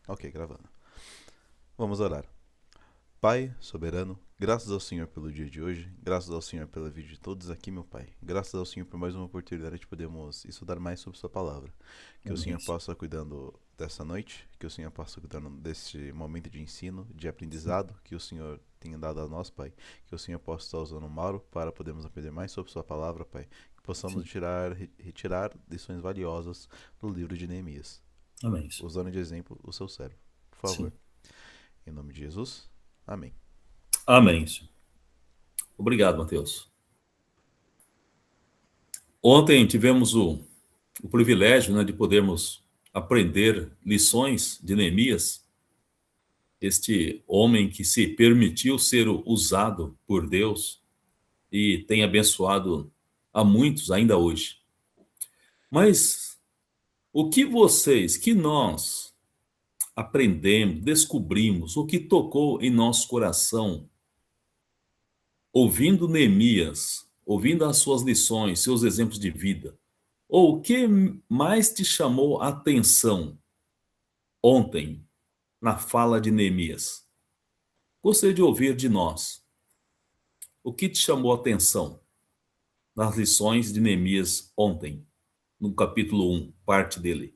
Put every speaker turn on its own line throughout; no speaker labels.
Ok, gravando. Vamos orar. Pai soberano, graças ao Senhor pelo dia de hoje, graças ao Senhor pela vida de todos aqui, meu Pai. Graças ao Senhor por mais uma oportunidade de podermos estudar mais sobre Sua palavra. Que o
Amém,
Senhor
Senhor.
possa cuidando dessa noite, que o Senhor possa cuidando desse momento de ensino, de
Sim,
aprendizado que o Senhor tem dado a nós, Pai. Que o Senhor possa estar usando o Mauro para podermos aprender mais sobre Sua palavra, Pai. Que possamos
sim.
retirar lições valiosas do livro de Neemias,
Amém, Senhor.
usando de exemplo o seu servo. Por favor.
Sim.
Em nome de Jesus. Amém.
Amém, Senhor. Obrigado, Mateus. Ontem tivemos o privilégio, né, de podermos aprender lições de Neemias, este homem que se permitiu ser usado por Deus e tem abençoado a muitos ainda hoje. Mas o que vocês, que nós aprendemos, descobrimos, o que tocou em nosso coração ouvindo Neemias, ouvindo as suas lições, seus exemplos de vida, ou o que mais te chamou a atenção ontem na fala de Neemias? Gostaria de ouvir de nós. O que te chamou a atenção nas lições de Neemias ontem, no capítulo 1, parte dele?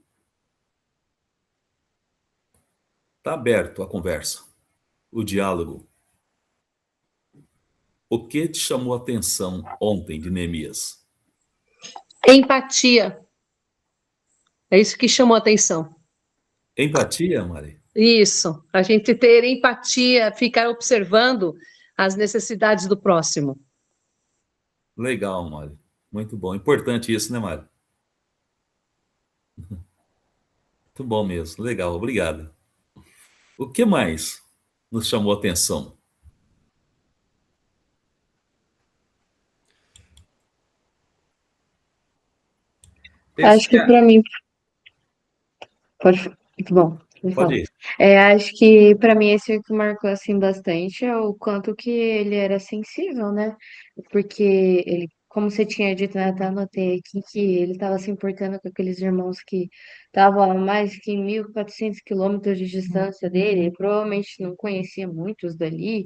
Está aberto a conversa, o diálogo. O que te chamou a atenção ontem de Neemias?
Empatia. É isso que chamou a atenção.
Empatia, Mari?
Isso. A gente ter empatia, ficar observando as necessidades do próximo.
Legal, Mari. Muito bom. Importante isso, né, Mari? Muito bom mesmo. Legal, obrigado. O que mais nos chamou a atenção?
Acho que para mim, muito bom, me
Pode
fala.
ir.
Acho que para mim esse que marcou assim bastante é o quanto que ele era sensível, né? Porque ele, como você tinha dito, né, até anotei aqui que ele estava se importando com aqueles irmãos que estavam a mais que 1.400 quilômetros de distância dele, ele provavelmente não conhecia muitos dali,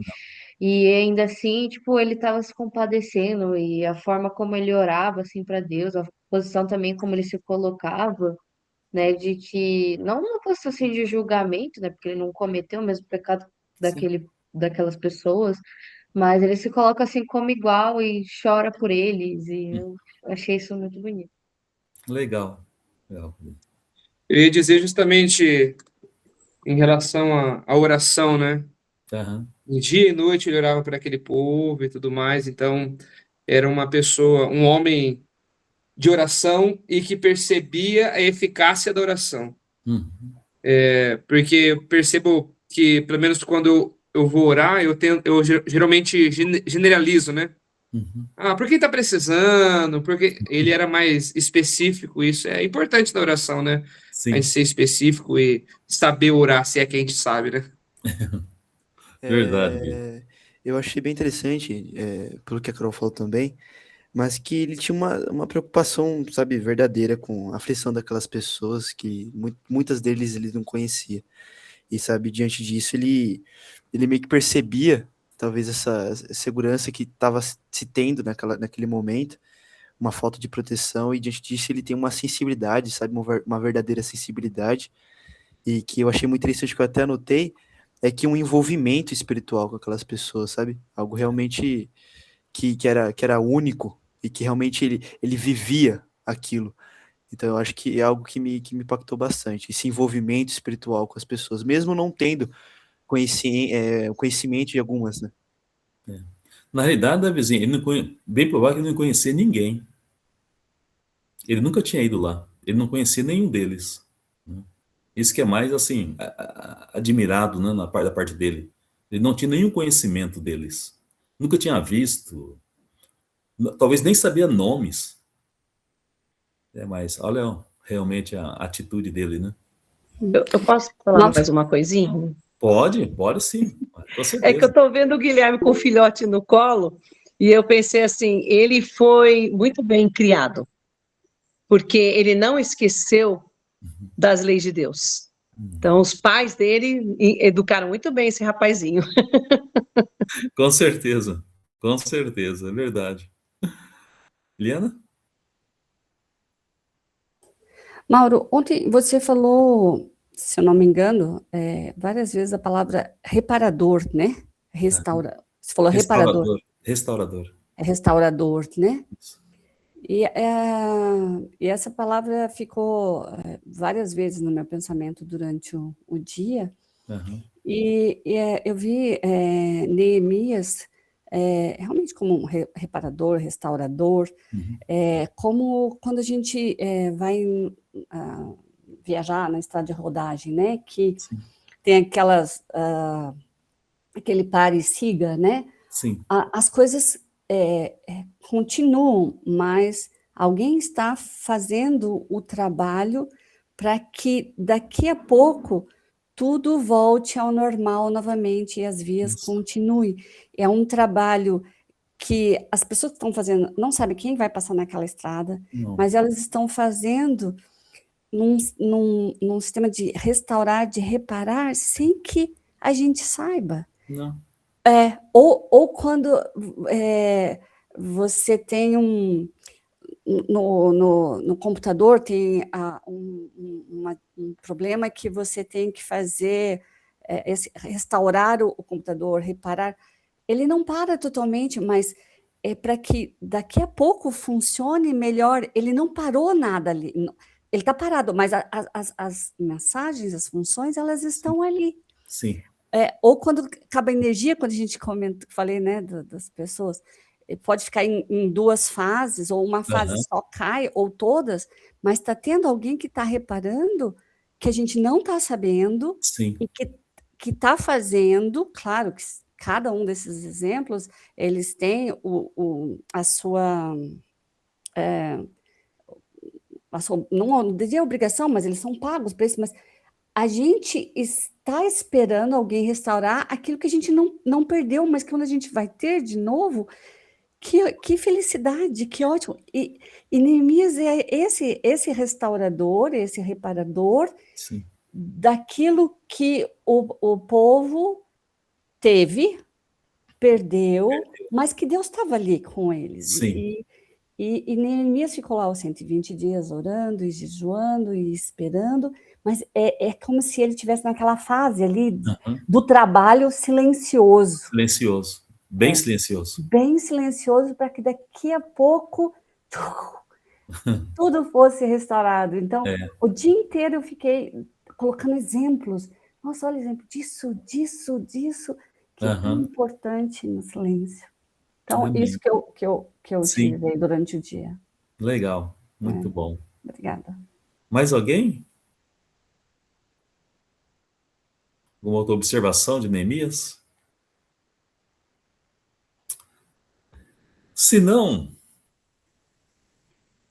e ainda assim, tipo, ele estava se compadecendo e a forma como ele orava assim para Deus, a posição também como ele se colocava, né, de que não uma posição assim de julgamento, né, porque ele não cometeu o mesmo pecado
Sim.
daquelas pessoas, mas ele se coloca assim como igual e chora por eles, e eu achei isso muito bonito.
Legal. Legal.
Eu ia dizer justamente em relação à oração, né?
Aham.
Dia e noite ele orava por aquele povo e tudo mais, então era uma pessoa, um homem de oração e que percebia a eficácia da oração.
Uhum.
Porque eu percebo que, pelo menos quando eu vou orar, eu geralmente generalizo, né?
Uhum.
Ah, por quem tá precisando? Porque ele era mais específico, isso é importante na oração, né? A gente
Sim,
ser específico e saber orar, se é que a gente sabe, né?
verdade, Bia.
É, eu achei bem interessante, pelo que a Carol falou também, mas que ele tinha uma preocupação, sabe, verdadeira com a aflição daquelas pessoas que muitas deles ele não conhecia. E, sabe, diante disso, ele meio que percebia, talvez, essa segurança que estava se tendo naquele momento, uma falta de proteção, e diante disso ele tem uma sensibilidade, sabe, uma verdadeira sensibilidade, e que eu achei muito interessante, que eu até anotei, é que um envolvimento espiritual com aquelas pessoas, sabe? Algo realmente que era único, e que realmente ele vivia aquilo. Então eu acho que é algo que me impactou bastante, esse envolvimento espiritual com as pessoas, mesmo não tendo o conhecimento de algumas, né?
É. Na realidade, Davizinho, ele não bem provável que ele não conhecia ninguém. Ele nunca tinha ido lá. Ele não conhecia nenhum deles, né? Isso que é mais, assim, admirado, né, da parte dele. Ele não tinha nenhum conhecimento deles. Nunca tinha visto. Talvez nem sabia nomes. Mas olha realmente a atitude dele, né?
Eu posso falar
Nossa,
mais uma coisinha?
Pode sim, com
É que eu
certeza.
estou vendo o Guilherme com o filhote no colo e eu pensei assim, ele foi muito bem criado, porque ele não esqueceu das leis de Deus. Então, os pais dele educaram muito bem esse rapazinho.
Com certeza, é verdade. Liana?
Mauro, ontem você falou, se eu não me engano, várias vezes a palavra reparador, né? Você falou reparador,
Restaurador.
é restaurador, né? E essa palavra ficou várias vezes no meu pensamento durante o dia.
Aham.
Eu vi Neemias realmente como um reparador, restaurador,
Uhum.
como quando a gente vai viajar na estrada de rodagem, né? Que
Sim,
tem aquele pare e siga, né?
sim,
As coisas continuam, mas alguém está fazendo o trabalho para que daqui a pouco tudo volte ao normal novamente e as vias
isso.
continuem. É um trabalho que as pessoas que estão fazendo não sabem quem vai passar naquela estrada,
Não,
mas elas estão fazendo num sistema de restaurar, de reparar, sem que a gente saiba.
não.
Ou quando você tem no computador tem um problema que você tem que fazer, restaurar o computador, reparar. Ele não para totalmente, mas é para que daqui a pouco funcione melhor. Ele não parou nada ali. Ele está parado, mas as mensagens, as funções, elas estão ali.
Sim,
Ou quando acaba a energia, quando a gente falei, né, das pessoas, pode ficar em duas fases, ou uma fase
aham,
só cai, ou todas, mas está tendo alguém que está reparando que a gente não está sabendo
sim,
e que está fazendo, claro que cada um desses exemplos, eles têm não diria obrigação, mas eles são pagos para isso, mas a gente está esperando alguém restaurar aquilo que a gente não perdeu, mas que quando a gente vai ter de novo, que felicidade, que ótimo. E Neemias é esse restaurador, esse reparador
sim,
daquilo que o povo teve, perdeu, mas que Deus estava ali com eles.
sim.
E Neemias ficou lá os 120 dias orando e jejuando e esperando, mas é como se ele estivesse naquela fase ali
Aham.
do trabalho silencioso,
Silencioso. Bem silencioso.
bem silencioso, para que daqui a pouco tudo fosse restaurado. Então,
É,
o dia inteiro eu fiquei colocando exemplos. Nossa, olha exemplo disso, que é tão
aham.
importante no silêncio. Então, isso
Amém.
que eu
Sim,
utilizei durante o dia.
legal. Muito bom.
Obrigada.
Mais alguém? Alguma outra observação de Neemias? Se não,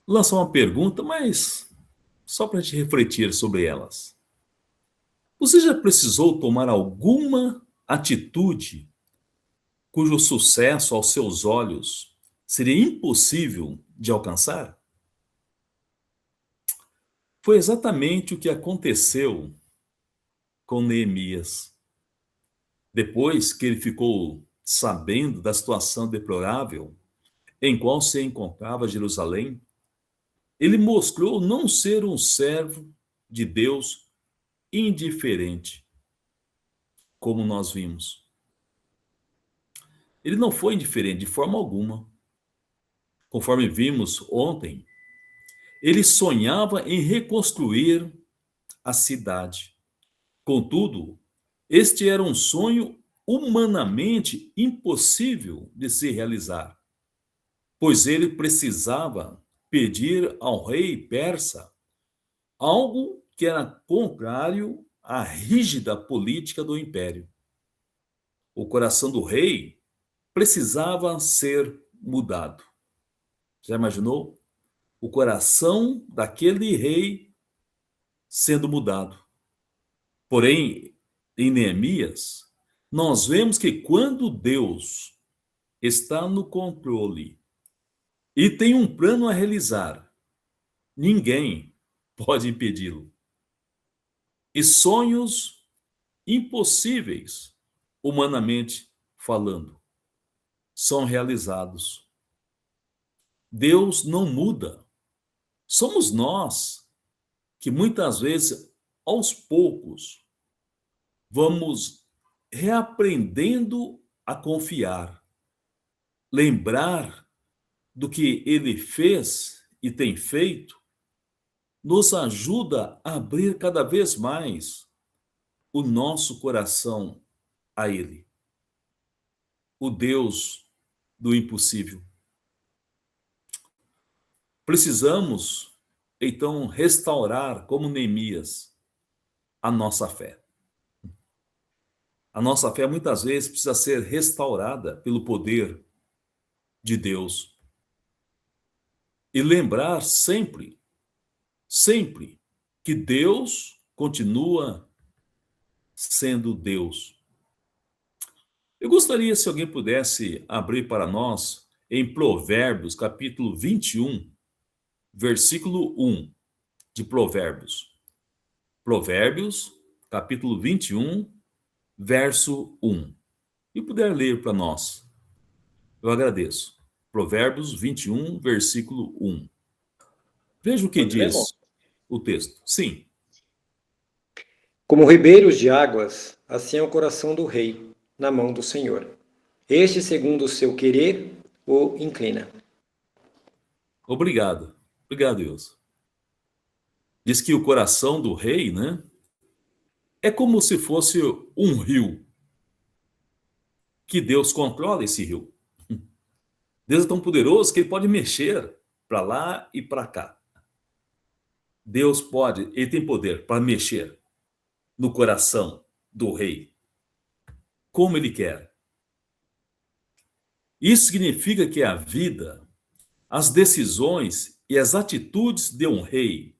lança uma pergunta, mas só para a gente refletir sobre elas. Você já precisou tomar alguma atitude cujo sucesso aos seus olhos seria impossível de alcançar? Foi exatamente o que aconteceu com Neemias. Depois que ele ficou sabendo da situação deplorável em qual se encontrava Jerusalém, ele mostrou não ser um servo de Deus indiferente, como nós vimos. Ele não foi indiferente de forma alguma. Conforme vimos ontem, ele sonhava em reconstruir a cidade. Contudo, este era um sonho humanamente impossível de se realizar, pois ele precisava pedir ao rei persa algo que era contrário à rígida política do império. O coração do rei precisava ser mudado. Já imaginou? O coração daquele rei sendo mudado. Porém, em Neemias, nós vemos que quando Deus está no controle e tem um plano a realizar, ninguém pode impedi-lo. e sonhos impossíveis, humanamente falando, são realizados. Deus não muda. Somos nós que muitas vezes, aos poucos, vamos reaprendendo a confiar, lembrar do que Ele fez e tem feito, nos ajuda a abrir cada vez mais o nosso coração a Ele, o Deus do impossível. Precisamos, então, restaurar, como Neemias, a nossa fé. A nossa fé, muitas vezes, precisa ser restaurada pelo poder de Deus. E lembrar sempre, sempre, que Deus continua sendo Deus. Eu gostaria, se alguém pudesse abrir para nós em Provérbios, capítulo 21, versículo 1 de Provérbios. Provérbios, capítulo 21, verso 1. E puder ler para nós, eu agradeço. Provérbios 21, versículo 1. Veja o que diz o texto. Sim.
Como ribeiros de águas, assim é o coração do rei, na mão do Senhor. Este, segundo o seu querer, o inclina.
Obrigado. Obrigado, Ilson. Diz que o coração do rei, né? É como se fosse um rio. Que Deus controla esse rio. Deus é tão poderoso que ele pode mexer para lá e para cá. Deus pode, ele tem poder para mexer no coração do rei, como ele quer. Isso significa que a vida, as decisões e as atitudes de um rei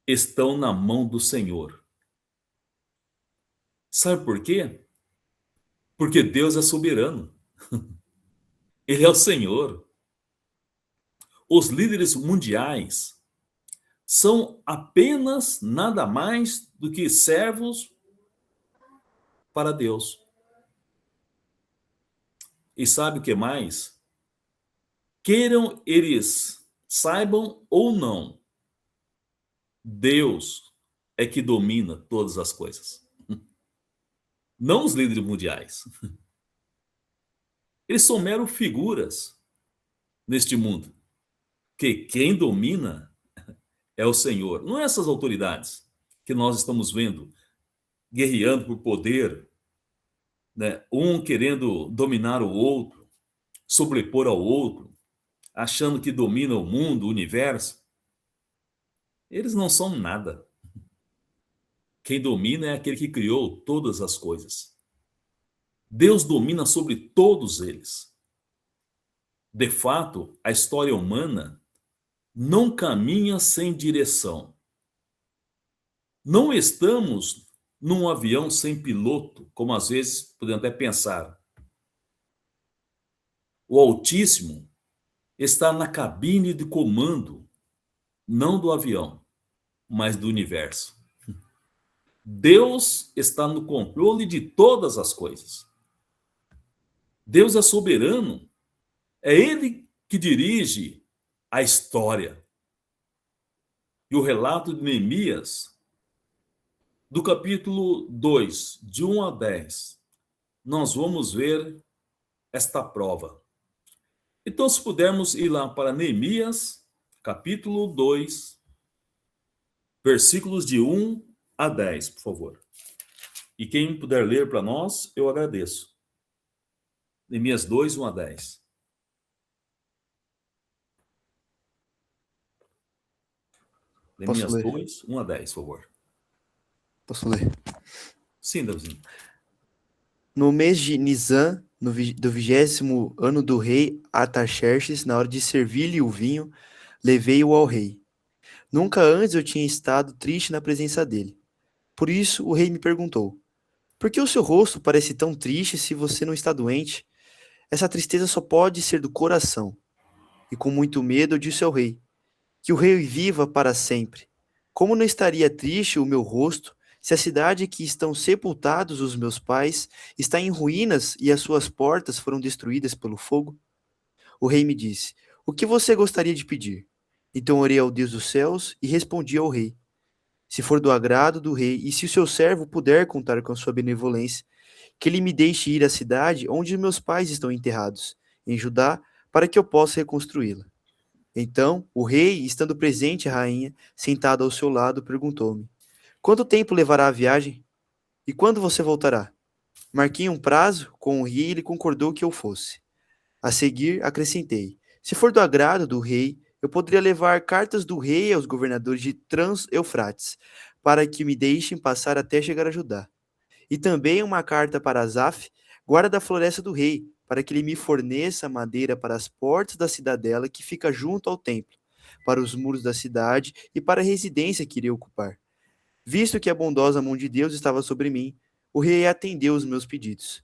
estão na mão do Senhor. Sabe por quê? Porque Deus é soberano. Ele é o Senhor. Os líderes mundiais são apenas nada mais do que servos para Deus. E sabe o que mais? Queiram eles saibam ou não, Deus é que domina todas as coisas. Não os líderes mundiais. Eles são mero figuras neste mundo. Que quem domina é o Senhor. Não é essas autoridades que nós estamos vendo guerreando por poder, né? Um querendo dominar o outro, sobrepor ao outro, achando que domina o mundo, o universo. Eles não são nada. Quem domina é aquele que criou todas as coisas. Deus domina sobre todos eles. De fato, a história humana não caminha sem direção. Não estamos num avião sem piloto, como às vezes podemos até pensar. O Altíssimo está na cabine de comando, não do avião, mas do universo. Deus está no controle de todas as coisas. Deus é soberano. É Ele que dirige a história. E o relato de Neemias, do capítulo 2, de 1 a 10, nós vamos ver esta prova. Então, se pudermos ir lá para Neemias, capítulo 2, versículos de 1 a 10, por favor. E quem puder ler para nós, eu agradeço. Neemias 2, 1 a 10. Neemias 2, 1 a 10, por favor.
Posso ler?
Sim, Davizinho.
No mês de Nisan, do 20º ano do rei Artaxerxes, na hora de servir-lhe o vinho, levei-o ao rei. Nunca antes eu tinha estado triste na presença dele. Por isso o rei me perguntou: por que o seu rosto parece tão triste se você não está doente? Essa tristeza só pode ser do coração. E com muito medo eu disse ao rei: que o rei viva para sempre. como não estaria triste o meu rosto se a cidade que estão sepultados os meus pais está em ruínas e as suas portas foram destruídas pelo fogo? O rei me disse: O que você gostaria de pedir? Então orei ao Deus dos céus e respondi ao rei: Se for do agrado do rei e se o seu servo puder contar com a sua benevolência, que ele me deixe ir à cidade onde meus pais estão enterrados, em Judá, para que eu possa reconstruí-la. Então, o rei, estando presente a rainha, sentada ao seu lado, perguntou-me: Quanto tempo levará a viagem? E quando você voltará? Marquei um prazo com o rei e ele concordou que eu fosse. A seguir, acrescentei: Se for do agrado do rei, eu poderia levar cartas do rei aos governadores de Trans-Eufrates, para que me deixem passar até chegar a Judá. E também uma carta para Asaf, guarda da floresta do rei, para que ele me forneça madeira para as portas da cidadela que fica junto ao templo, para os muros da cidade e para a residência que iria ocupar. Visto que a bondosa mão de Deus estava sobre mim, o rei atendeu os meus pedidos.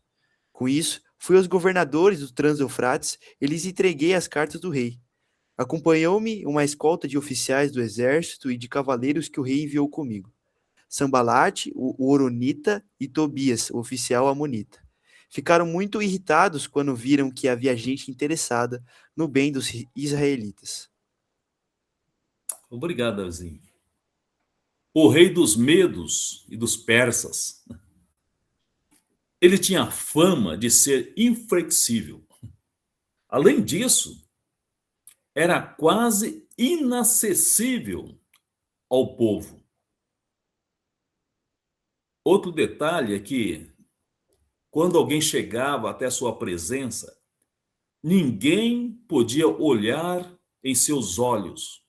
Com isso, fui aos governadores do Trans-Eufrates e lhes entreguei as cartas do rei. Acompanhou-me uma escolta de oficiais do exército e de cavaleiros que o rei enviou comigo. Sambalate, o Horonita, e Tobias, o oficial amonita. Ficaram muito irritados quando viram que havia gente interessada no bem dos israelitas.
Obrigado, Davizinho. O rei dos Medos e dos Persas, ele tinha fama de ser inflexível. Além disso, era quase inacessível ao povo. Outro detalhe é que, quando alguém chegava até sua presença, ninguém podia olhar em seus olhos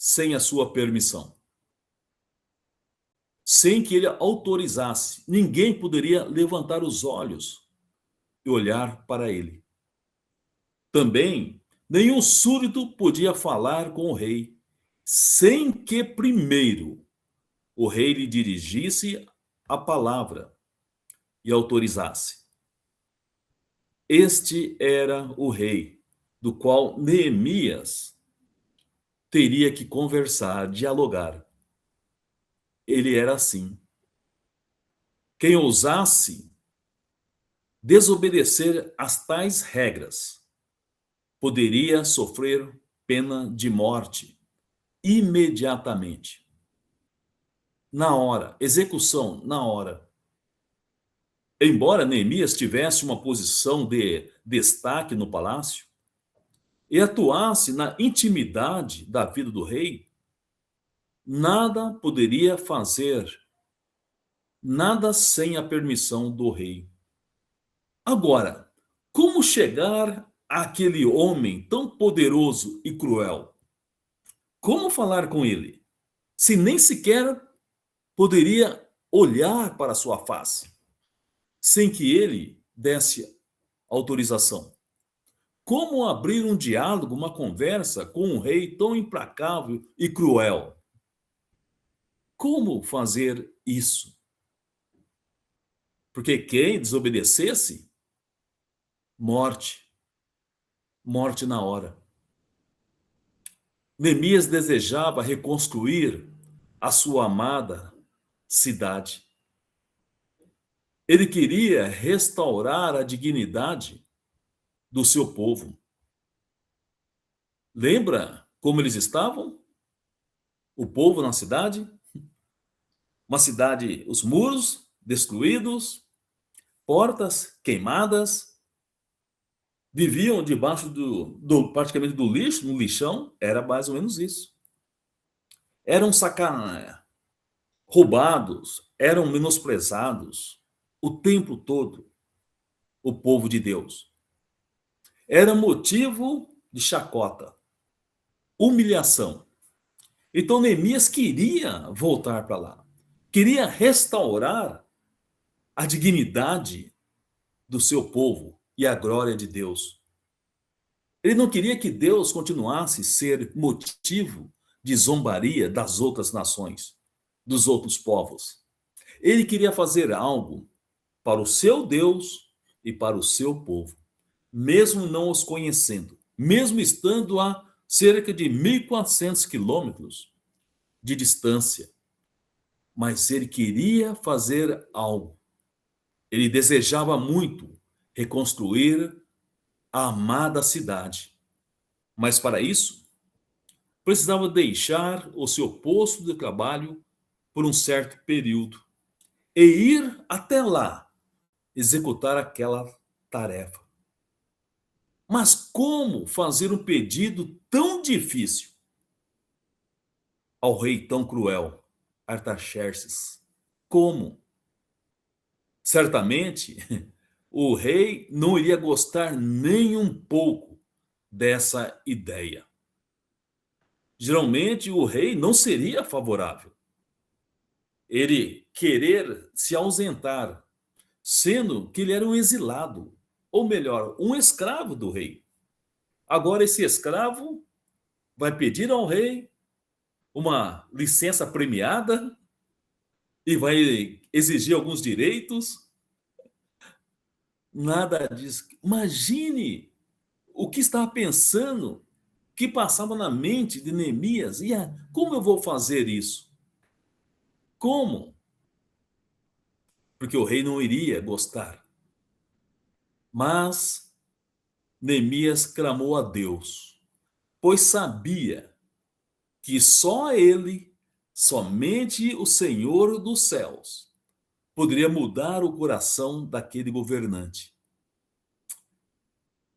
sem a sua permissão. Sem que ele autorizasse, ninguém poderia levantar os olhos e olhar para ele. Também, nenhum súdito podia falar com o rei, sem que primeiro o rei lhe dirigisse a palavra e autorizasse. Este era o rei, do qual Neemias teria que conversar, dialogar. Ele era assim. Quem ousasse desobedecer às tais regras poderia sofrer pena de morte imediatamente. Na hora, execução na hora. Embora Neemias tivesse uma posição de destaque no palácio e atuasse na intimidade da vida do rei, nada poderia fazer, nada sem a permissão do rei. Agora, como chegar àquele homem tão poderoso e cruel? Como falar com ele, se nem sequer poderia olhar para sua face, sem que ele desse autorização? Como abrir um diálogo, uma conversa com um rei tão implacável e cruel? Como fazer isso? Porque quem desobedecesse, morte. Morte na hora. Neemias desejava reconstruir a sua amada cidade. Ele queria restaurar a dignidade do seu povo. Lembra como eles estavam? O povo na cidade? Uma cidade, os muros destruídos, portas queimadas, viviam debaixo praticamente do lixo, no lixão, era mais ou menos isso. Eram roubados, eram menosprezados o tempo todo, o povo de Deus. Era motivo de chacota, humilhação. Então Neemias queria voltar para lá, queria restaurar a dignidade do seu povo e a glória de Deus. Ele não queria que Deus continuasse a ser motivo de zombaria das outras nações, dos outros povos. Ele queria fazer algo para o seu Deus e para o seu povo, mesmo não os conhecendo, mesmo estando a cerca de 1.400 quilômetros de distância, mas ele queria fazer algo. Ele desejava muito reconstruir a amada cidade, mas para isso precisava deixar o seu posto de trabalho por um certo período e ir até lá executar aquela tarefa. Mas como fazer um pedido tão difícil ao rei tão cruel, Artaxerxes? Como? Certamente, o rei não iria gostar nem um pouco dessa ideia. Geralmente, o rei não seria favorável. Ele querer se ausentar, sendo que ele era um exilado, ou melhor, um escravo do rei. Agora, esse escravo vai pedir ao rei uma licença premiada e vai exigir alguns direitos. Nada disso. Imagine o que estava pensando, o que passava na mente de Neemias. Como eu vou fazer isso? Como? Porque o rei não iria gostar. Mas Neemias clamou a Deus, pois sabia que só ele, somente o Senhor dos céus, poderia mudar o coração daquele governante.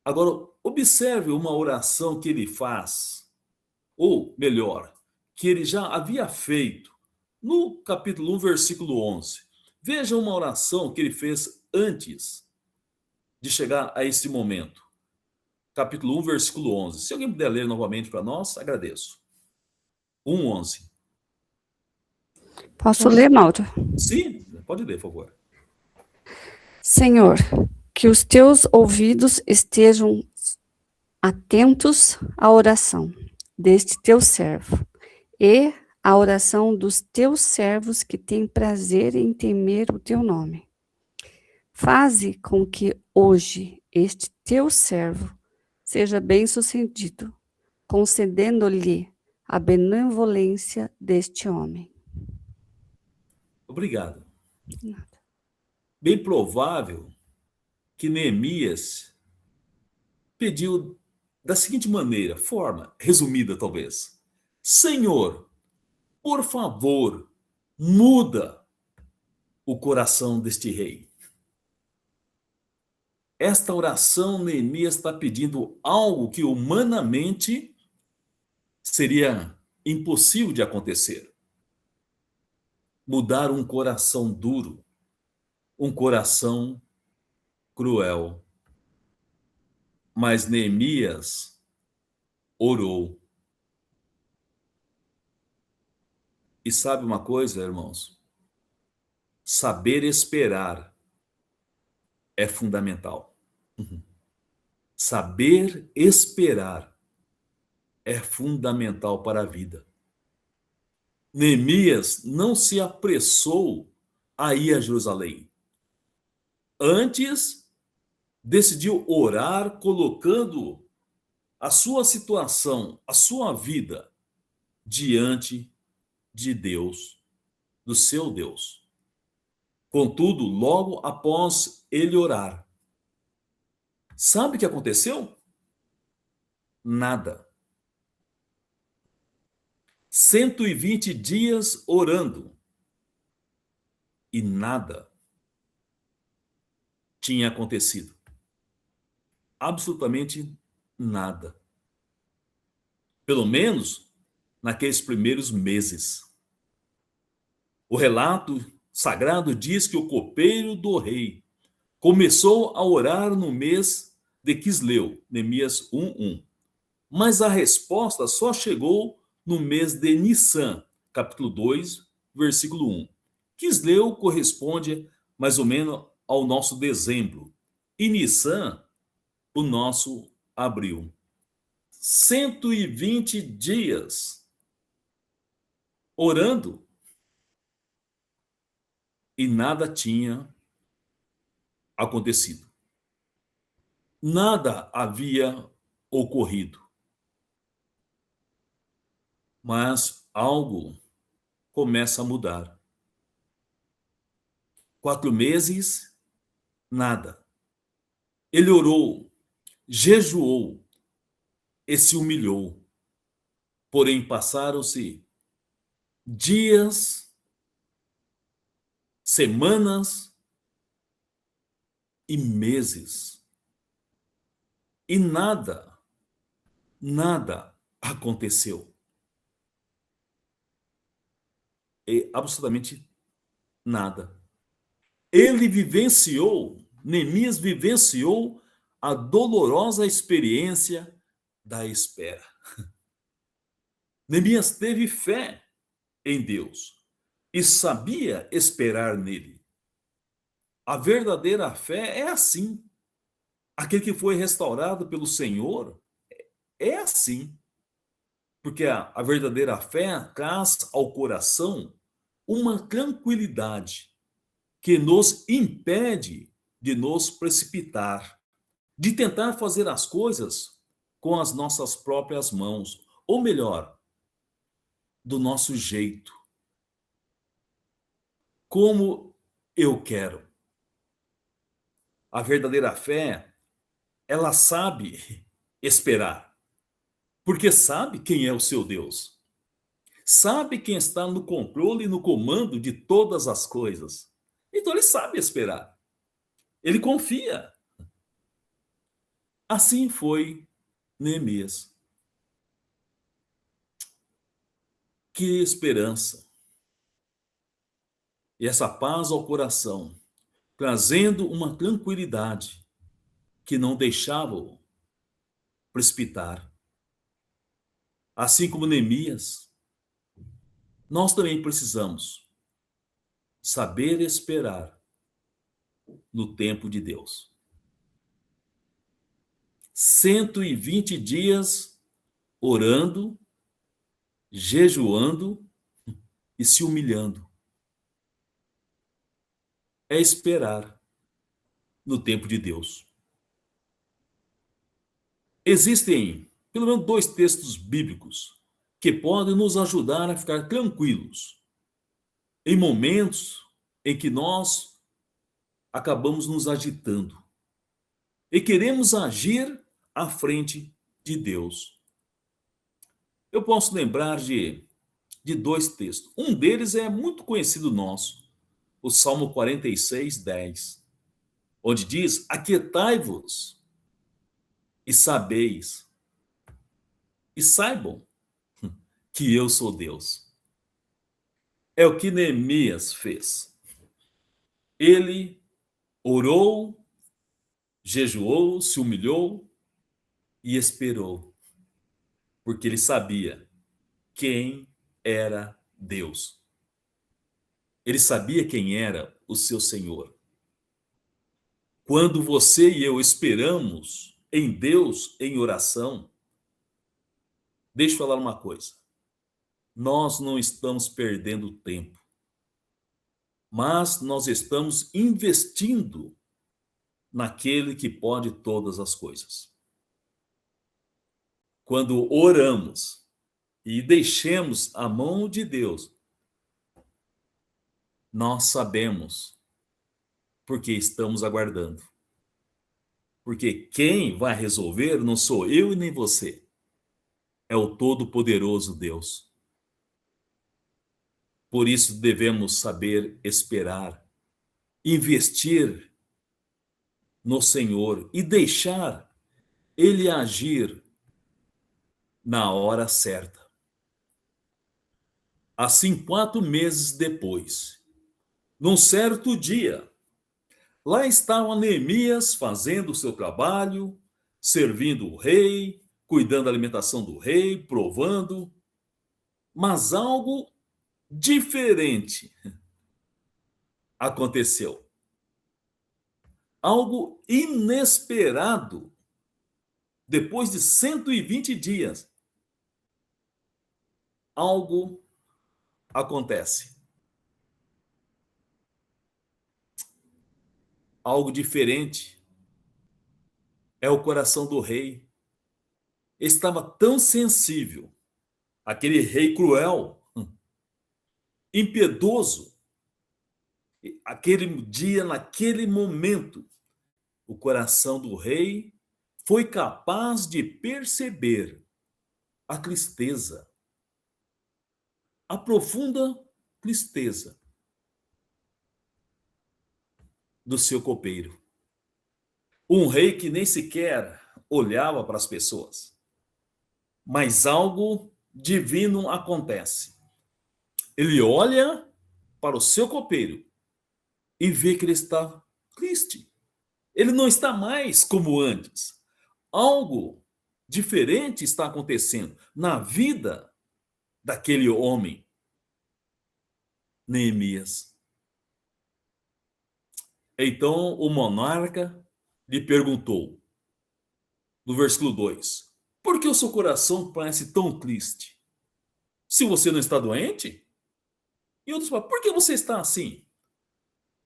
Agora, observe uma oração que ele faz, ou melhor, que ele já havia feito no capítulo 1, versículo 11. Veja uma oração que ele fez antes de chegar a esse momento. Capítulo 1, versículo 11. Se alguém puder ler novamente para nós, agradeço. 1, 11.
Posso ler, Mauro?
Sim, pode ler, por favor.
Senhor, que os teus ouvidos estejam atentos à oração deste teu servo e à oração dos teus servos que têm prazer em temer o teu nome. Faze com que hoje este teu servo seja bem-sucedido, concedendo-lhe a benevolência deste homem.
Obrigado. Bem provável que Neemias pediu da seguinte maneira, forma resumida talvez: Senhor, por favor, muda o coração deste rei. Esta oração, Neemias está pedindo algo que humanamente seria impossível de acontecer. Mudar um coração duro, um coração cruel. Mas Neemias orou. E sabe uma coisa, irmãos? Saber esperar é fundamental. Saber esperar é fundamental para a vida. Neemias não se apressou a ir a Jerusalém. Antes, decidiu orar colocando a sua situação, a sua vida diante de Deus, do seu Deus. Contudo, logo após ele orar, sabe o que aconteceu? Nada. 120 dias orando e nada tinha acontecido. Absolutamente nada. Pelo menos naqueles primeiros meses. O relato sagrado diz que o copeiro do rei começou a orar no mês de Quisleu, Neemias 1:1. Mas a resposta só chegou no mês de Nissan, capítulo 2, versículo 1. Quisleu corresponde mais ou menos ao nosso dezembro. E Nissan, o nosso abril. 120 dias orando e nada tinha acontecido. Nada havia ocorrido. Mas algo começa a mudar. 4 meses, nada. Ele orou, jejuou e se humilhou. Porém, passaram-se dias, semanas e meses. E nada aconteceu. E absolutamente nada. Neemias vivenciou a dolorosa experiência da espera. Neemias teve fé em Deus e sabia esperar nele. A verdadeira fé é assim. Aquele que foi restaurado pelo Senhor é assim. Porque a verdadeira fé traz ao coração uma tranquilidade que nos impede de nos precipitar, de tentar fazer as coisas com as nossas próprias mãos, ou melhor, do nosso jeito, como eu quero. A verdadeira fé, ela sabe esperar, porque sabe quem é o seu Deus, sabe quem está no controle e no comando de todas as coisas. Então ele sabe esperar, ele confia. Assim foi Neemias. Que esperança! E essa paz ao coração, trazendo uma tranquilidade que não deixava-o precipitar. Assim como Neemias, nós também precisamos saber esperar no tempo de Deus. 120 dias orando, jejuando e se humilhando. É esperar no tempo de Deus. Existem pelo menos 2 textos bíblicos que podem nos ajudar a ficar tranquilos em momentos em que nós acabamos nos agitando e queremos agir à frente de Deus. Eu posso lembrar de 2 textos. Um deles é muito conhecido nosso, o Salmo 46, 10, onde diz: aquietai-vos e sabeis, e saibam que eu sou Deus. É o que Neemias fez. Ele orou, jejuou, se humilhou e esperou, porque ele sabia quem era Deus. Ele sabia quem era o seu Senhor. Quando você e eu esperamos em Deus em oração, deixa eu falar uma coisa. Nós não estamos perdendo tempo, mas nós estamos investindo naquele que pode todas as coisas. Quando oramos e deixemos a mão de Deus, nós sabemos porque estamos aguardando. Porque quem vai resolver não sou eu e nem você. É o Todo-Poderoso Deus. Por isso devemos saber esperar, investir no Senhor e deixar Ele agir na hora certa. Assim, 4 meses depois, num certo dia, lá estava Neemias fazendo o seu trabalho, servindo o rei, cuidando da alimentação do rei, provando, mas algo diferente aconteceu. Algo inesperado. Depois de 120 dias, algo acontece. Algo diferente. É o coração do rei. Estava tão sensível, aquele rei cruel, impiedoso. Aquele dia, naquele momento, o coração do rei foi capaz de perceber a tristeza, a profunda tristeza do seu copeiro. Um rei que nem sequer olhava para as pessoas. Mas algo divino acontece. Ele olha para o seu copeiro e vê que ele está triste. Ele não está mais como antes. Algo diferente está acontecendo na vida daquele homem, Neemias. Então o monarca lhe perguntou, no versículo 2, por que o seu coração parece tão triste? Se você não está doente? E outros falam, por que você está assim?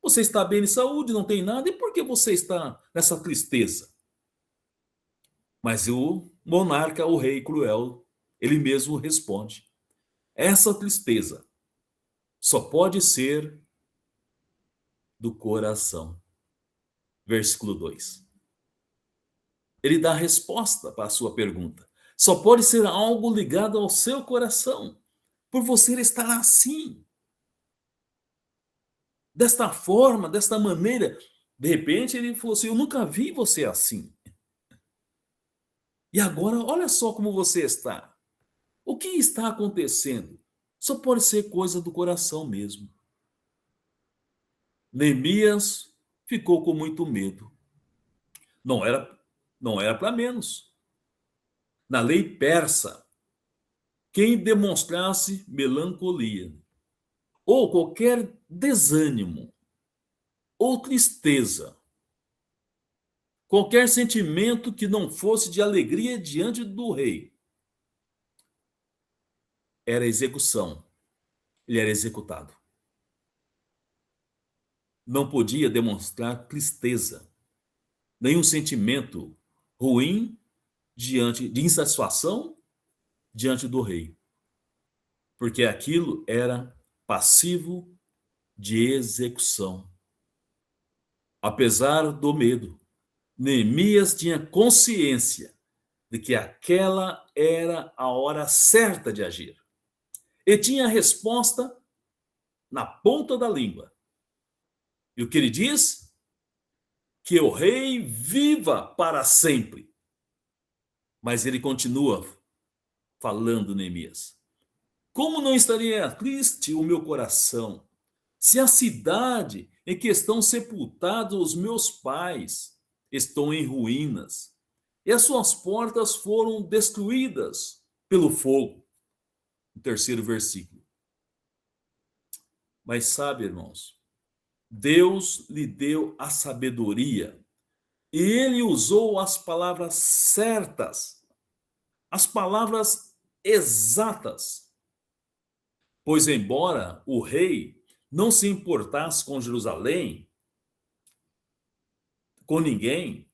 Você está bem de saúde, não tem nada, e por que você está nessa tristeza? Mas o monarca, o rei cruel, ele mesmo responde, essa tristeza só pode ser do coração. Versículo 2. Ele dá a resposta para a sua pergunta. Só pode ser algo ligado ao seu coração, por você estar assim. Desta forma, desta maneira. De repente ele falou assim, eu nunca vi você assim. E agora, olha só como você está. O que está acontecendo? Só pode ser coisa do coração mesmo. Neemias ficou com muito medo. Não era para menos. Na lei persa, quem demonstrasse melancolia ou qualquer desânimo ou tristeza, qualquer sentimento que não fosse de alegria diante do rei, era execução. Ele era executado. Não podia demonstrar tristeza, nenhum sentimento ruim de insatisfação diante do rei. Porque aquilo era passivo de execução. Apesar do medo, Neemias tinha consciência de que aquela era a hora certa de agir. Ele tinha a resposta na ponta da língua. E o que ele diz? Que o rei viva para sempre. Mas ele continua falando, Neemias. Como não estaria triste o meu coração se a cidade em que estão sepultados os meus pais estão em ruínas e as suas portas foram destruídas pelo fogo? O terceiro versículo. Mas sabe, irmãos, Deus lhe deu a sabedoria e ele usou as palavras certas, as palavras exatas. Pois embora o rei não se importasse com Jerusalém, com ninguém,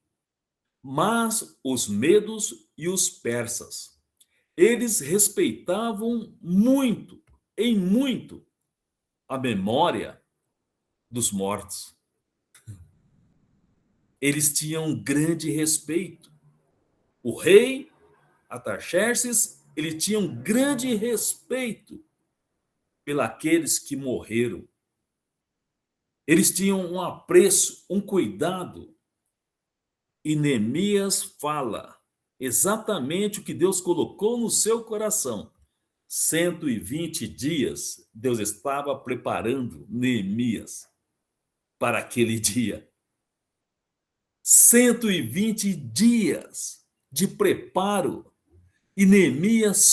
mas os medos e os persas, eles respeitavam muito, em muito, a memória dos mortos. Eles tinham um grande respeito. O rei Artaxerxes, ele tinha um grande respeito pelos que morreram. Eles tinham um apreço, um cuidado. E Neemias fala exatamente o que Deus colocou no seu coração. 120 dias, Deus estava preparando Neemias para aquele dia. 120 dias de preparo. E Neemias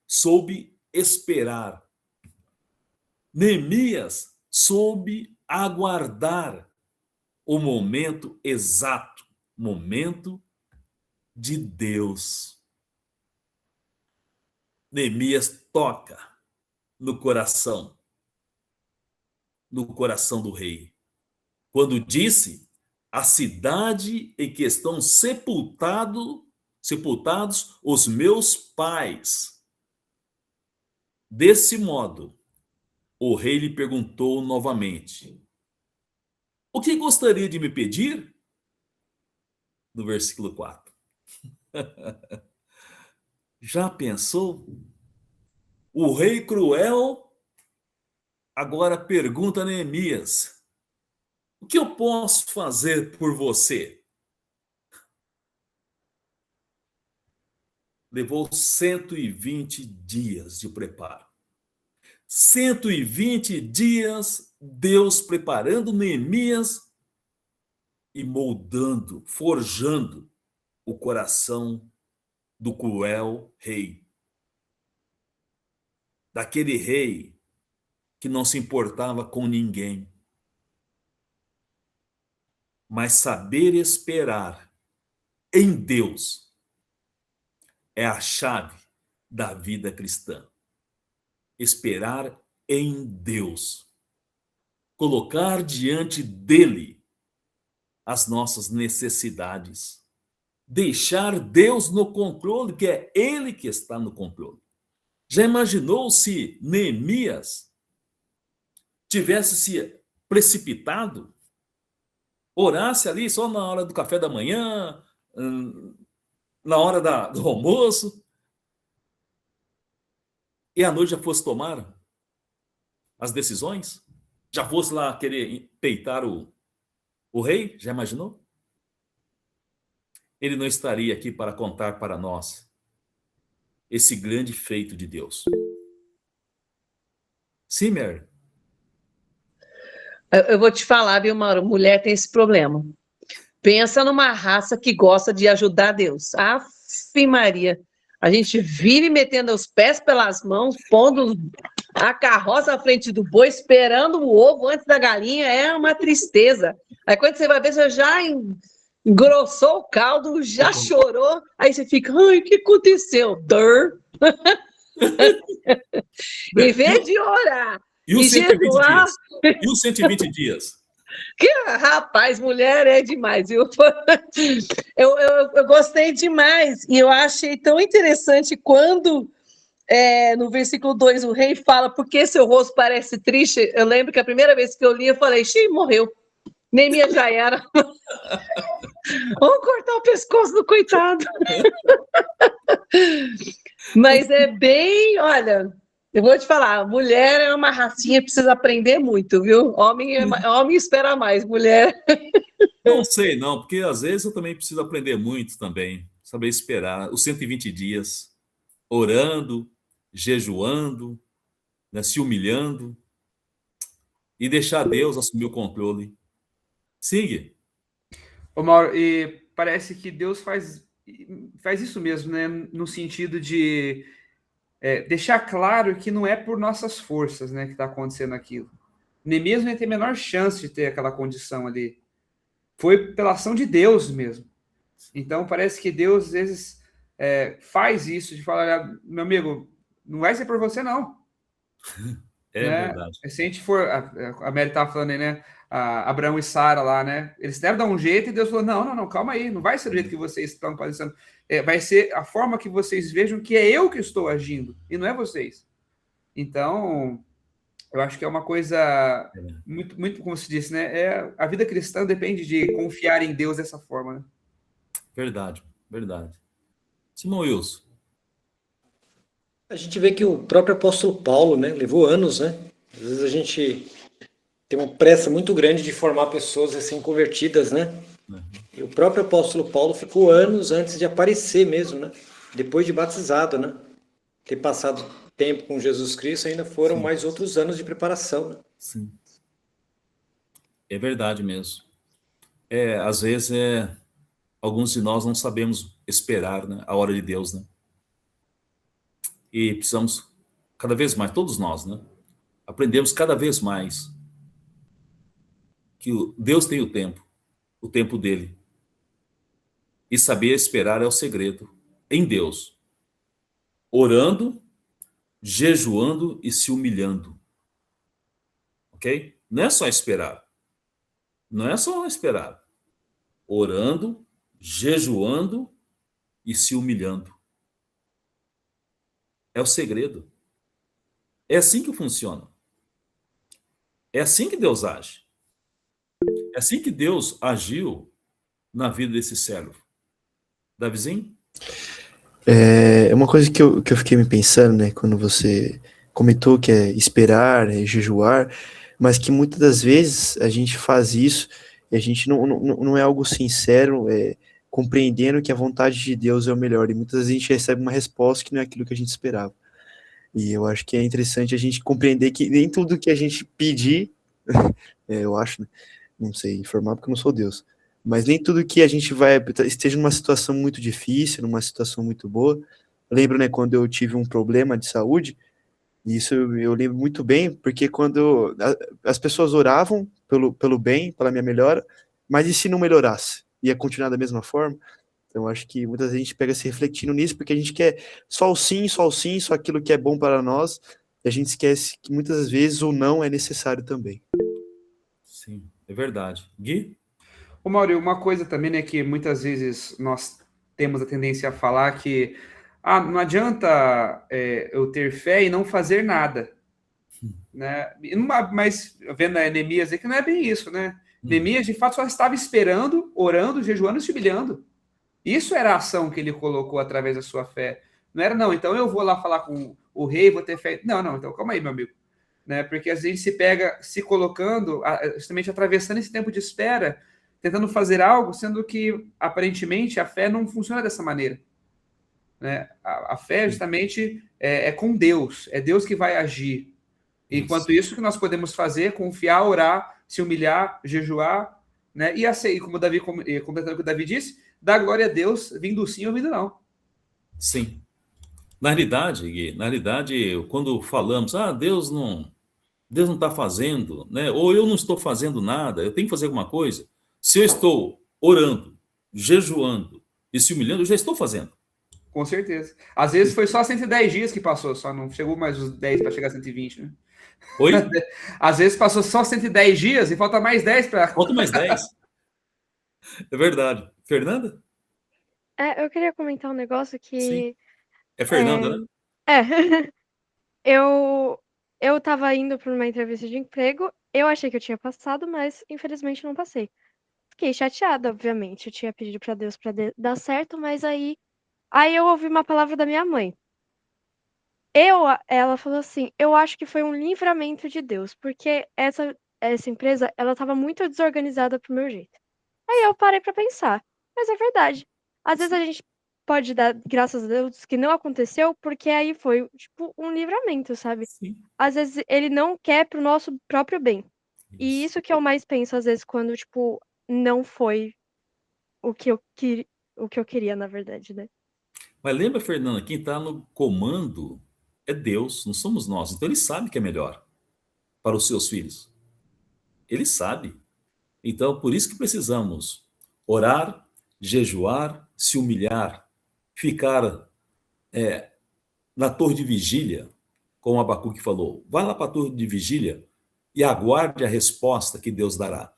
soube esperar. Neemias soube aguardar o momento exato, momento de Deus. Neemias toca no coração do rei, quando disse, a cidade em que estão sepultados os meus pais. Desse modo, o rei lhe perguntou novamente: o que gostaria de me pedir? No versículo 4. Já pensou? O rei cruel agora pergunta a Neemias: o que eu posso fazer por você? Levou 120 dias de preparo. 120 dias, Deus preparando Neemias e moldando, forjando o coração do cruel rei. Daquele rei que não se importava com ninguém. Mas saber esperar em Deus é a chave da vida cristã. Esperar em Deus. Colocar diante dele as nossas necessidades. Deixar Deus no controle, que é ele que está no controle. Já imaginou se Neemias tivesse se precipitado, orasse ali só na hora do café da manhã, na hora do almoço, e à noite já fosse tomar as decisões? Já fosse lá querer peitar o rei? Já imaginou? Ele não estaria aqui para contar para nós esse grande feito de Deus. Sim, Mary?
Eu vou te falar, viu, Mauro? Mulher tem esse problema. Pensa numa raça que gosta de ajudar Deus. Afe Maria. A gente vive metendo os pés pelas mãos, pondo a carroça à frente do boi, esperando o ovo antes da galinha. É uma tristeza. Aí quando você vai ver, você já engrossou o caldo, já chorou. Aí você fica, ai, o que aconteceu? Em vez de orar
E os
e
120
jejuar,
dias? E os 120 dias?
que rapaz, mulher é demais, viu? Eu gostei demais e eu achei tão interessante quando no versículo 2 o rei fala: por que seu rosto parece triste? Eu lembro que a primeira vez que eu li, eu falei: xiii, morreu. Neemias já era. Vamos cortar o pescoço do coitado. Mas é bem, olha, eu vou te falar, mulher é uma racinha, precisa aprender muito, viu? Homem espera mais, mulher.
Não sei, não, porque às vezes eu também preciso aprender muito também. Saber esperar os 120 dias, orando, jejuando, né, se humilhando e deixar Deus assumir o controle. Siga.
Ô, Mauro, e parece que Deus faz isso mesmo, né? No sentido de deixar claro que não é por nossas forças, né, que está acontecendo aquilo. Nem mesmo ele tem a menor chance de ter aquela condição ali. Foi pela ação de Deus mesmo. Então parece que Deus às vezes faz isso de falar, olha, meu amigo, não vai ser por você não.
É
Né?
verdade.
Se a gente for, a Mary estava falando aí, né? Abraão e Sara lá, né? Eles deram dar um jeito e Deus falou: não, calma aí, não vai ser do jeito que vocês estão pensando. Vai ser a forma que vocês vejam que é eu que estou agindo e não é vocês. Então, eu acho que é uma coisa muito, muito, como se disse, né? A vida cristã depende de confiar em Deus dessa forma, né?
Verdade, verdade. Simão Wilson.
A gente vê que o próprio apóstolo Paulo, né, levou anos, né? Às vezes a gente tem uma pressa muito grande de formar pessoas recém-convertidas, né? E o próprio apóstolo Paulo ficou anos antes de aparecer mesmo, né? Depois de batizado, né? Ter passado tempo com Jesus Cristo, ainda foram
Sim.
mais outros anos de preparação, né?
Sim. É verdade mesmo. Às vezes alguns de nós não sabemos esperar, né, a hora de Deus, né? E precisamos cada vez mais, todos nós, né? Aprendemos cada vez mais que Deus tem o tempo dele. E saber esperar é o segredo em Deus. Orando, jejuando e se humilhando. Ok? Não é só esperar. Não é só esperar. Orando, jejuando e se humilhando. É o segredo. É assim que funciona. É assim que Deus age. É assim que Deus agiu na vida desse servo. Davizinho?
É uma coisa que eu fiquei me pensando, né, quando você comentou que é esperar, é jejuar, mas que muitas das vezes a gente faz isso e a gente não é algo sincero, compreendendo que a vontade de Deus é o melhor, e muitas vezes a gente recebe uma resposta que não é aquilo que a gente esperava. E eu acho que é interessante a gente compreender que nem tudo que a gente pedir, eu acho, né, não sei informar porque eu não sou Deus, mas nem tudo que a gente vai, esteja numa situação muito difícil, numa situação muito boa. Eu lembro, né, quando eu tive um problema de saúde, e isso eu lembro muito bem, porque quando as pessoas oravam pelo bem, pela minha melhora, mas e se não melhorasse? Ia continuar da mesma forma? Então, eu acho que muitas vezes a gente pega se refletindo nisso, porque a gente quer só o sim, só aquilo que é bom para nós, e a gente esquece que muitas vezes o não é necessário também.
Sim, é verdade. Gui?
Ô, Mauro, uma coisa também, né, que muitas vezes nós temos a tendência a falar que não adianta eu ter fé e não fazer nada, né? Mas vendo a Neemias aí que não é bem isso, né? Neemias, de fato, só estava esperando, orando, jejuando e se humilhando. Isso era a ação que ele colocou através da sua fé. Não era, não, então eu vou lá falar com o rei, vou ter fé. Não, então calma aí, meu amigo. Né? Porque às vezes a gente se pega se colocando, justamente atravessando esse tempo de espera, tentando fazer algo, sendo que aparentemente a fé não funciona dessa maneira. Né? A fé justamente é com Deus, é Deus que vai agir. Enquanto isso, o que nós podemos fazer é confiar, orar, se humilhar, jejuar, né? E assim, como Davi, completando o que o Davi disse, dar glória a Deus, vindo sim ou vindo não.
Sim. Na realidade, Gui, quando falamos, Deus não está fazendo, né? Ou eu não estou fazendo nada, eu tenho que fazer alguma coisa. Se eu estou orando, jejuando e se humilhando, eu já estou fazendo.
Com certeza. Às vezes foi só 110 dias que passou, só não chegou mais os 10 para chegar a 120, né?
Oi?
Às vezes passou só 110 dias e falta mais 10 para.
Falta mais 10. É verdade. Fernanda?
Eu queria comentar um negócio
Sim.
que
É Fernanda, né?
é, eu eu estava indo para uma entrevista de emprego, eu achei que eu tinha passado, mas infelizmente não passei. Fiquei chateada, obviamente, eu tinha pedido para Deus para dar certo, mas aí eu ouvi uma palavra da minha mãe. Ela falou assim: "Eu acho que foi um livramento de Deus, porque essa empresa, ela estava muito desorganizada para o meu jeito". Aí eu parei pra pensar, mas é verdade. Às vezes a gente pode dar graças a Deus que não aconteceu, porque aí foi, tipo, um livramento, sabe.
Sim.
Às vezes ele não quer para o nosso próprio bem. E
Isso.
isso que eu mais penso, às vezes, quando, tipo, não foi o que eu queria, na verdade, né.
Mas lembra, Fernanda, quem está no comando é Deus, não somos nós. Então ele sabe que é melhor para os seus filhos. Ele sabe. Então, por isso que precisamos orar, jejuar, se humilhar, ficar na torre de vigília, como Abacuque falou. Vá lá para a torre de vigília e aguarde a resposta que Deus dará.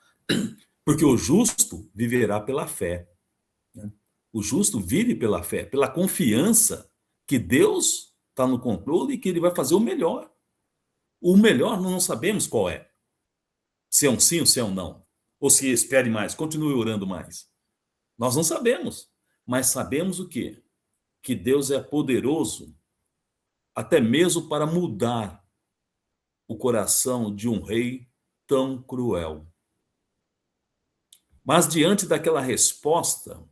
Porque o justo viverá pela fé. Né? O justo vive pela fé, pela confiança que Deus está no controle e que ele vai fazer o melhor. O melhor nós não sabemos qual é. Se é um sim ou se é um não. Ou se espere mais, continue orando mais. Nós não sabemos. Mas sabemos o quê? Que Deus é poderoso até mesmo para mudar o coração de um rei tão cruel. Mas diante daquela resposta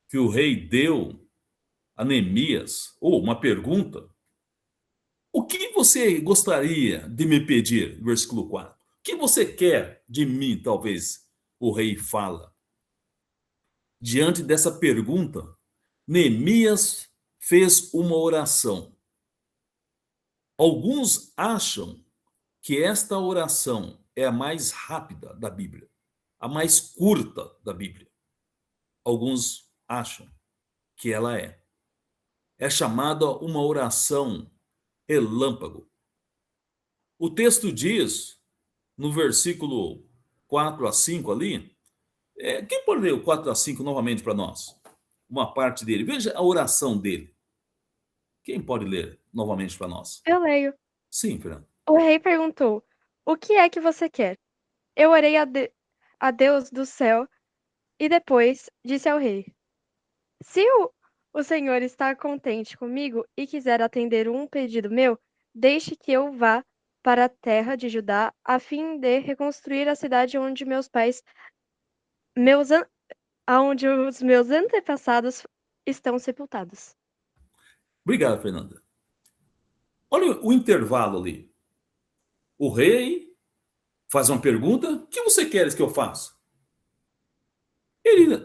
que o rei deu a Neemias, ou uma pergunta, o que você gostaria de me pedir? Versículo 4. O que você quer de mim, talvez, o rei fala. Diante dessa pergunta, Neemias fez uma oração. Alguns acham que esta oração é a mais rápida da Bíblia, a mais curta da Bíblia. Alguns acham que ela é. É chamada uma oração relâmpago. O texto diz, no versículo 4 a 5 ali, quem pode ler o 4 a 5 novamente para nós? Uma parte dele. Veja a oração dele. Quem pode ler novamente para nós?
Eu leio.
Sim, Fernando.
O rei perguntou: o que é que você quer? Eu orei a Deus do céu e depois disse ao rei: Se o senhor está contente comigo e quiser atender um pedido meu, deixe que eu vá para a terra de Judá a fim de reconstruir a cidade onde aonde os meus antepassados estão sepultados.
Obrigado, Fernanda. Olha o intervalo ali. O rei faz uma pergunta: o que você quer que eu faça? Ele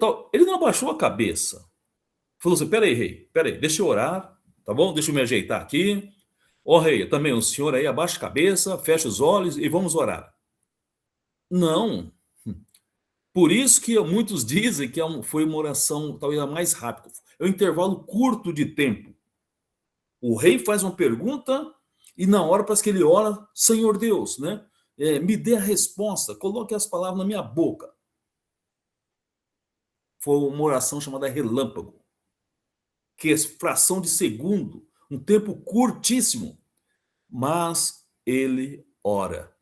não abaixou a cabeça. Falou assim: peraí, rei, peraí, deixa eu orar, tá bom? Deixa eu me ajeitar aqui. Ó, rei, também o senhor aí abaixa a cabeça, fecha os olhos e vamos orar. Não. Por isso que muitos dizem que foi uma oração talvez a mais rápida. É um intervalo curto de tempo. O rei faz uma pergunta e na hora parece que ele ora: Senhor Deus, né? Me dê a resposta, coloque as palavras na minha boca. Foi uma oração chamada relâmpago, que é fração de segundo, um tempo curtíssimo, mas ele ora.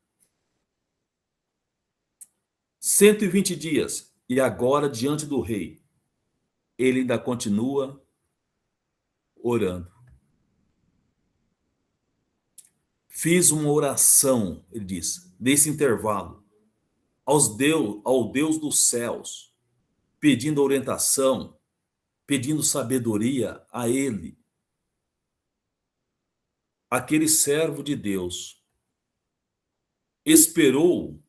120 dias, e agora diante do rei, ele ainda continua orando. Fiz uma oração, ele diz, nesse intervalo, ao Deus dos céus, pedindo orientação, pedindo sabedoria a ele. Aquele servo de Deus esperou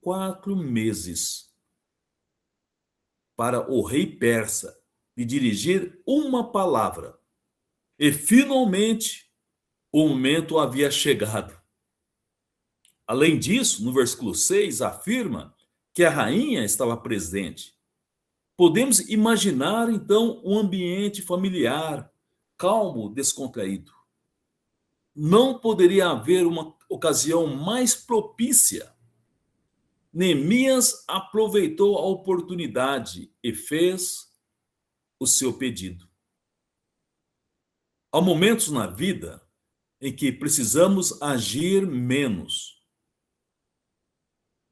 4 meses para o rei persa lhe dirigir uma palavra. E finalmente o momento havia chegado. Além disso, no versículo 6 afirma que a rainha estava presente. Podemos imaginar então um ambiente familiar, calmo, descontraído. Não poderia haver uma ocasião mais propícia. Neemias aproveitou a oportunidade e fez o seu pedido. Há momentos na vida em que precisamos agir menos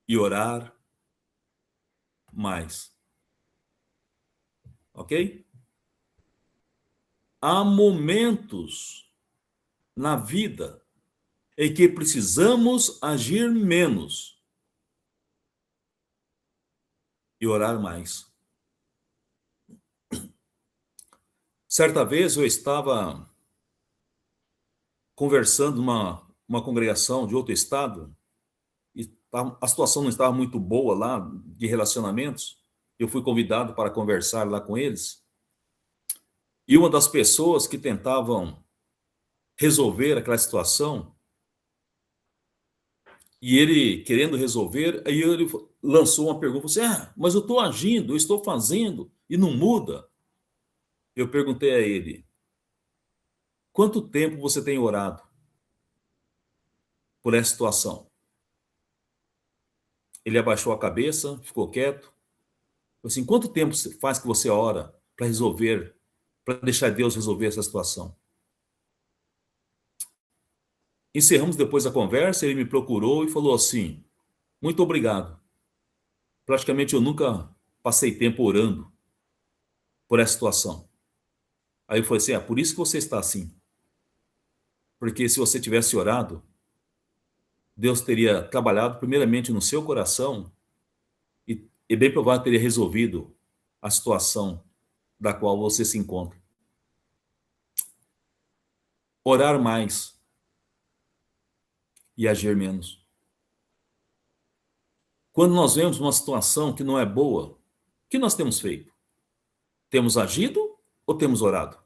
e orar mais. Ok? Há momentos na vida em que precisamos agir menos e orar mais. Certa vez eu estava conversando numa congregação de outro estado e a situação não estava muito boa lá de relacionamentos. Eu fui convidado para conversar lá com eles. E uma das pessoas que tentavam resolver aquela situação, e ele querendo resolver, aí ele lançou uma pergunta, assim, mas eu estou agindo, eu estou fazendo, e não muda. Eu perguntei a ele: quanto tempo você tem orado por essa situação? Ele abaixou a cabeça, ficou quieto. Eu assim: quanto tempo faz que você ora para resolver, para deixar Deus resolver essa situação? Encerramos depois a conversa, ele me procurou e falou assim: muito obrigado. Praticamente eu nunca passei tempo orando por essa situação. Aí eu falei assim: por isso que você está assim. Porque se você tivesse orado, Deus teria trabalhado primeiramente no seu coração e bem provável teria resolvido a situação da qual você se encontra. Orar mais e agir menos. Quando nós vemos uma situação que não é boa, o que nós temos feito? Temos agido ou temos orado?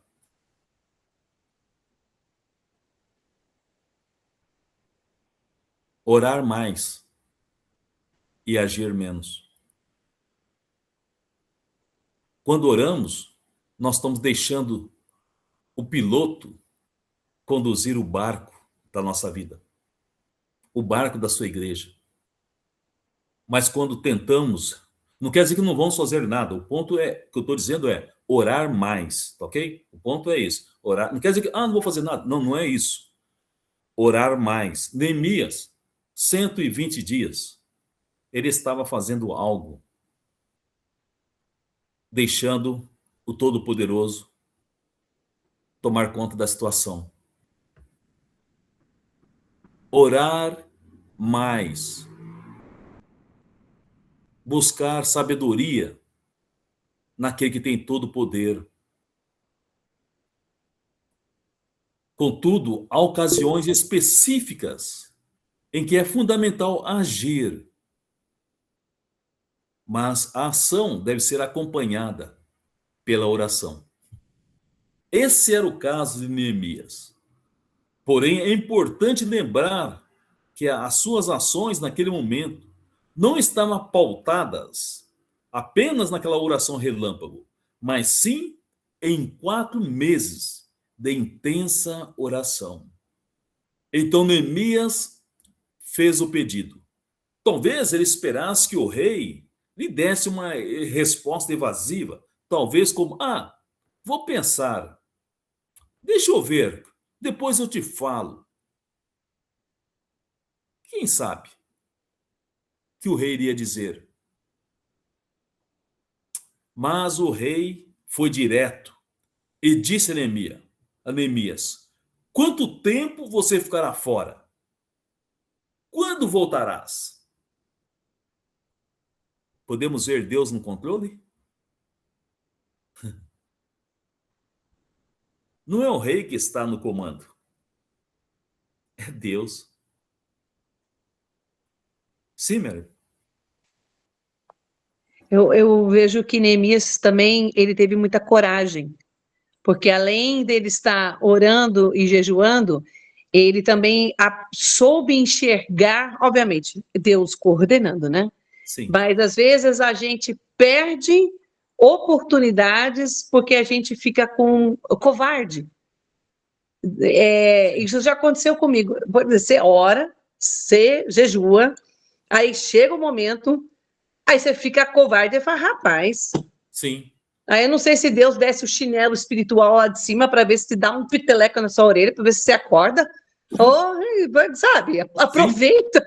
Orar mais e agir menos. Quando oramos, nós estamos deixando o piloto conduzir o barco da nossa vida, o barco da sua igreja. Mas quando tentamos, não quer dizer que não vamos fazer nada. O ponto que eu estou dizendo é orar mais, tá ok? O ponto é isso. Orar, não quer dizer que não vou fazer nada. Não, não é isso. Orar mais. Neemias 120 dias, ele estava fazendo algo, deixando o Todo-Poderoso tomar conta da situação. Orar mais. Buscar sabedoria naquele que tem todo o poder. Contudo, há ocasiões específicas em que é fundamental agir, mas a ação deve ser acompanhada pela oração. Esse era o caso de Neemias. Porém, é importante lembrar que as suas ações naquele momento não estavam pautadas apenas naquela oração relâmpago, mas sim em 4 meses de intensa oração. Então, Neemias fez o pedido. Talvez ele esperasse que o rei lhe desse uma resposta evasiva, talvez como, vou pensar, deixa eu ver, depois eu te falo. Quem sabe que o rei iria dizer? Mas o rei foi direto e disse a Neemias: quanto tempo você ficará fora? Quando voltarás? Podemos ver Deus no controle? Não é o rei que está no comando. É Deus. Sim, Mary?
Eu vejo que Neemias também, ele teve muita coragem, porque além dele estar orando e jejuando, ele também soube enxergar, obviamente, Deus coordenando, né?
Sim.
Mas às vezes a gente perde oportunidades porque a gente fica covarde. Isso já aconteceu comigo. Você ora, você jejua, aí chega o momento, aí você fica covarde e fala, rapaz.
Sim.
Aí eu não sei se Deus desce o chinelo espiritual lá de cima para ver se te dá um piteleca na sua orelha, para ver se você acorda. Ou, sabe, aproveita.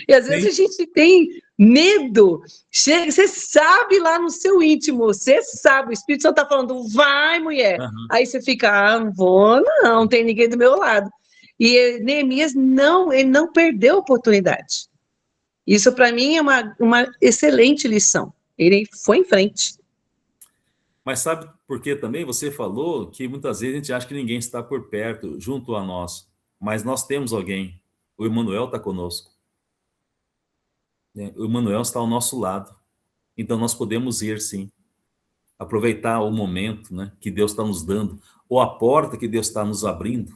E às vezes a gente tem medo. Você sabe lá no seu íntimo, você sabe, o Espírito Santo está falando, vai, mulher. Aí você fica, não vou, não tem ninguém do meu lado. E Neemias ele não perdeu a oportunidade. Isso, para mim, é uma excelente lição. Ele foi em frente.
Mas sabe por que também? Você falou que muitas vezes a gente acha que ninguém está por perto, junto a nós. Mas nós temos alguém. O Emmanuel está conosco. O Emmanuel está ao nosso lado. Então nós podemos ir, sim. Aproveitar o momento, né, que Deus está nos dando. Ou a porta que Deus está nos abrindo.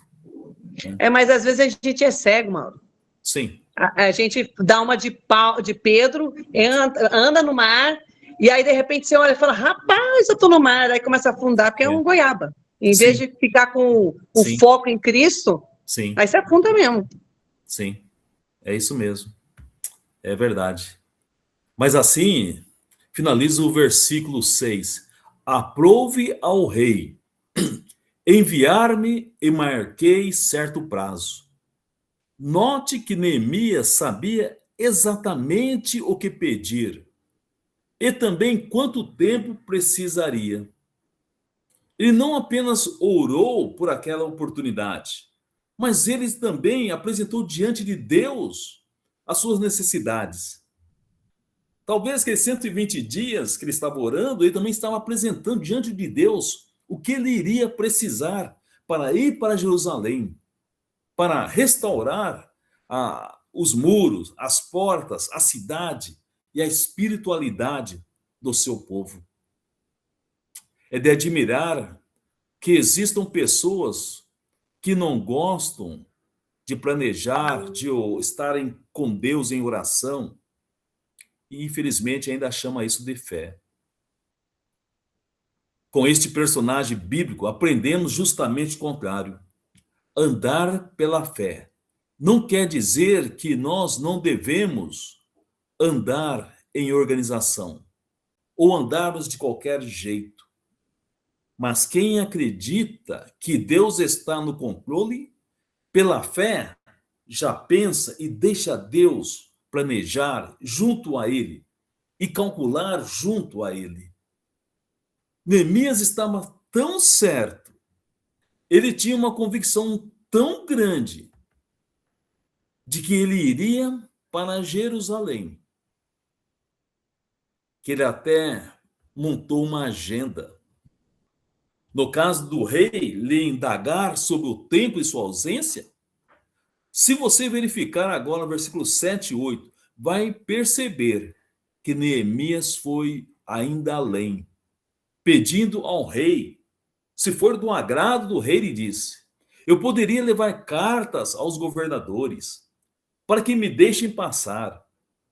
Mas às vezes a gente é cego, Mauro.
Sim.
A gente dá uma de Pedro, anda no mar, e aí de repente você olha e fala, rapaz, eu estou no mar, aí começa a afundar, porque é um goiaba. Em vez de ficar com o foco em Cristo, aí você afunda mesmo.
Sim, é isso mesmo. É verdade. Mas assim, finaliza o versículo 6. Aprove ao rei enviar-me e marquei certo prazo. Note que Neemias sabia exatamente o que pedir e também quanto tempo precisaria. Ele não apenas orou por aquela oportunidade, mas ele também apresentou diante de Deus as suas necessidades. Talvez aqueles 120 dias que ele estava orando, ele também estava apresentando diante de Deus o que ele iria precisar para ir para Jerusalém, para restaurar os muros, as portas, a cidade e a espiritualidade do seu povo. É de admirar que existam pessoas que não gostam de planejar, de estarem com Deus em oração, e infelizmente ainda chama isso de fé. Com este personagem bíblico, aprendemos justamente o contrário. Andar pela fé não quer dizer que nós não devemos andar em organização ou andarmos de qualquer jeito. Mas quem acredita que Deus está no controle, pela fé, já pensa e deixa Deus planejar junto a ele e calcular junto a ele. Neemias estava tão certo, ele tinha uma convicção tão grande de que ele iria para Jerusalém, que ele até montou uma agenda. No caso do rei lhe indagar sobre o tempo e sua ausência, se você verificar agora no versículo 7 e 8, vai perceber que Neemias foi ainda além, pedindo ao rei, se for do agrado do rei, ele disse, eu poderia levar cartas aos governadores, para que me deixem passar.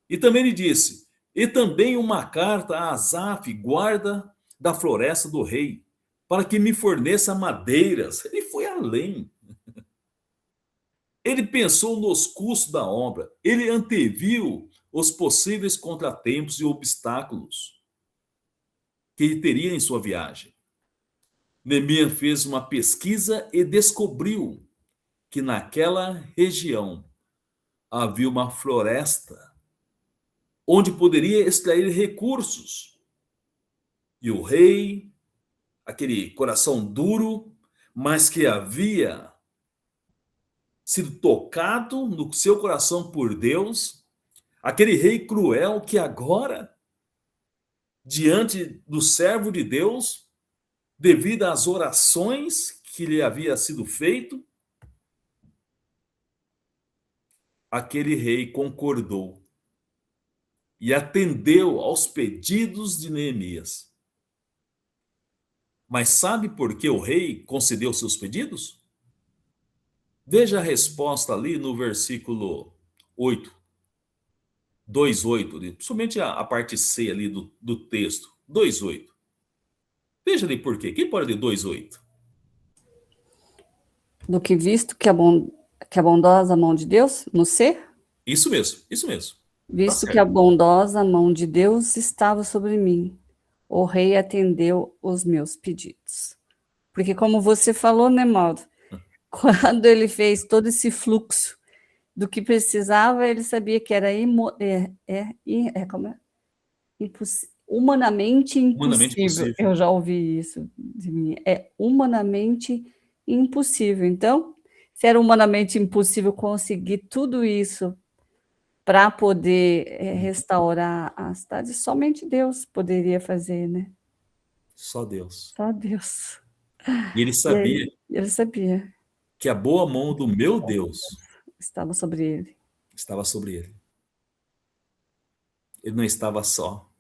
E também lhe disse, e também uma carta a Asaf, guarda da floresta do rei, para que me forneça madeiras. Ele foi além. Ele pensou nos custos da obra, ele anteviu os possíveis contratempos e obstáculos que ele teria em sua viagem. Neemias fez uma pesquisa e descobriu que naquela região havia uma floresta onde poderia extrair recursos. E o rei, aquele coração duro, mas que havia sido tocado no seu coração por Deus, aquele rei cruel que agora, diante do servo de Deus, devido às orações que lhe havia sido feito, aquele rei concordou e atendeu aos pedidos de Neemias. Mas sabe por que o rei concedeu seus pedidos? Veja a resposta ali no versículo 8, 2:8, principalmente a parte C ali do texto, 2:8. Veja ali por quê. Quem pode ler 2:8?
Do que visto que a bondosa mão de Deus, no ser,
Isso mesmo, isso mesmo.
visto
certo.
que a bondosa mão de Deus estava sobre mim, o rei atendeu os meus pedidos. Porque como você falou, né, Mauro? Quando ele fez todo esse fluxo do que precisava, ele sabia que era humanamente
Humanamente
impossível.
possível.
Eu já ouvi isso de mim. É humanamente impossível. Então, se era humanamente impossível conseguir tudo isso para poder restaurar a cidade, somente Deus poderia fazer, né?
Só Deus.
Só Deus.
E ele sabia
Ele sabia.
que a boa mão do meu Deus
Estava sobre ele.
estava sobre ele. Ele não estava só.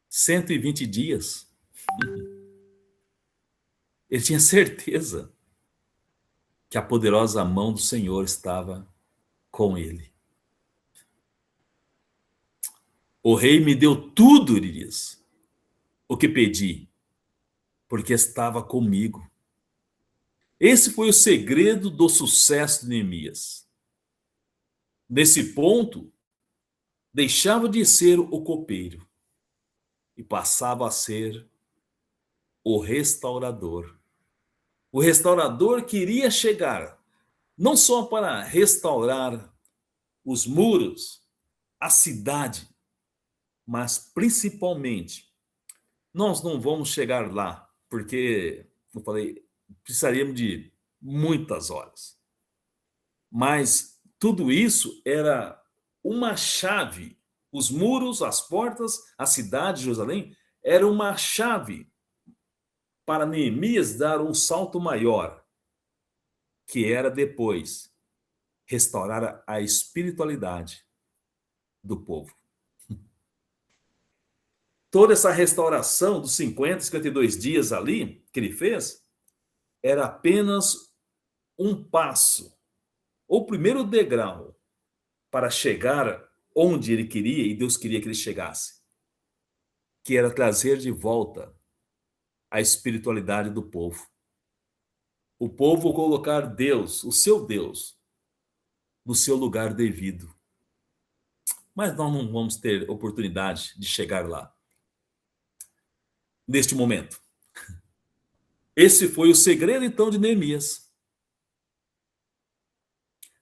120 dias. Ele tinha certeza que a poderosa mão do Senhor estava com ele. O rei me deu tudo, ele diz, o que pedi, porque estava comigo. Esse foi o segredo do sucesso de Neemias. Nesse ponto, deixava de ser o copeiro e passava a ser o restaurador. O restaurador queria chegar não só para restaurar os muros, a cidade, mas principalmente, nós não vamos chegar lá, porque, eu falei, precisaríamos de muitas horas. Mas tudo isso era uma chave. Os muros, as portas, a cidade de Jerusalém, era uma chave para Neemias dar um salto maior, que era depois restaurar a espiritualidade do povo. Toda essa restauração dos 52 dias ali que ele fez era apenas um passo, o primeiro degrau para chegar onde ele queria e Deus queria que ele chegasse, que era trazer de volta a espiritualidade do povo. O povo colocar Deus, o seu Deus, no seu lugar devido. Mas nós não vamos ter oportunidade de chegar lá neste momento. Esse foi o segredo, então, de Neemias.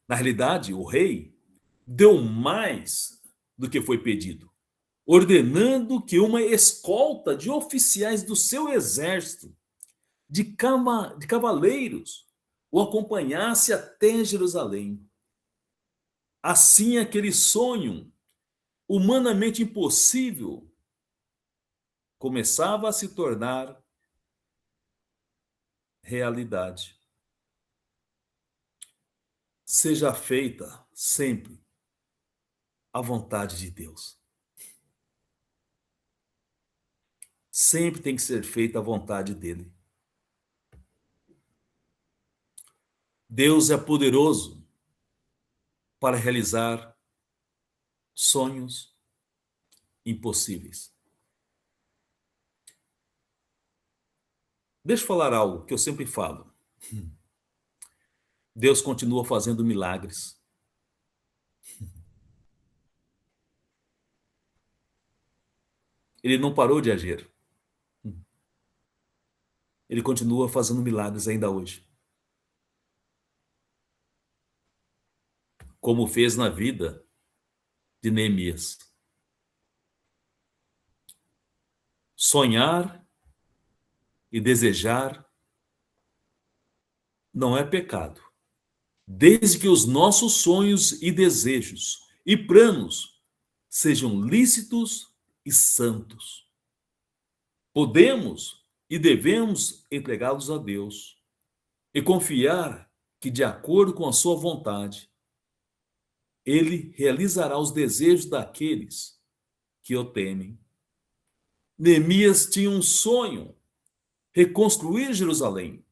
Na realidade, o rei deu mais do que foi pedido, ordenando que uma escolta de oficiais do seu exército, de cavaleiros, o acompanhasse até Jerusalém. Assim, aquele sonho humanamente impossível começava a se tornar realidade. Seja feita sempre a vontade de Deus. Sempre tem que ser feita a vontade dele. Deus é poderoso para realizar sonhos impossíveis. Deixa eu falar algo que eu sempre falo. Deus continua fazendo milagres. Ele não parou de agir. Ele continua fazendo milagres ainda hoje. Como fez na vida de Neemias. Sonhar e desejar não é pecado, desde que os nossos sonhos e desejos e planos sejam lícitos e santos. Podemos e devemos entregá-los a Deus e confiar que, de acordo com a sua vontade, Ele realizará os desejos daqueles que o temem. Neemias tinha um sonho: reconstruir Jerusalém.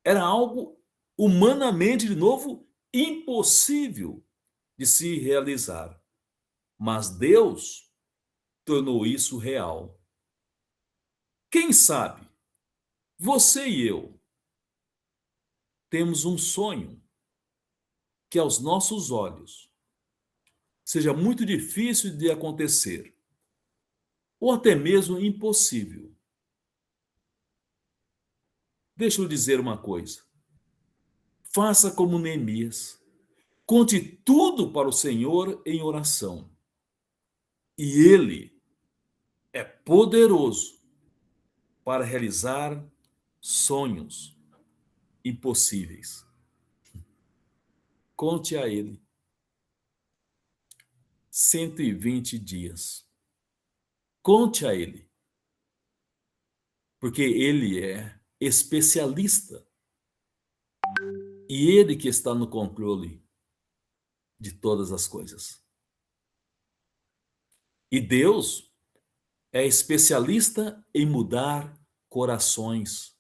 Era algo humanamente, de novo, impossível de se realizar. Mas Deus tornou isso real. Quem sabe, você e eu temos um sonho que, aos nossos olhos, seja muito difícil de acontecer, ou até mesmo impossível. Deixa eu dizer uma coisa. Faça como Neemias. Conte tudo para o Senhor em oração. E Ele é poderoso para realizar sonhos impossíveis. Conte a Ele. 120 dias. Conte a Ele. Porque Ele é especialista. E Ele que está no controle de todas as coisas. E Deus é especialista em mudar corações.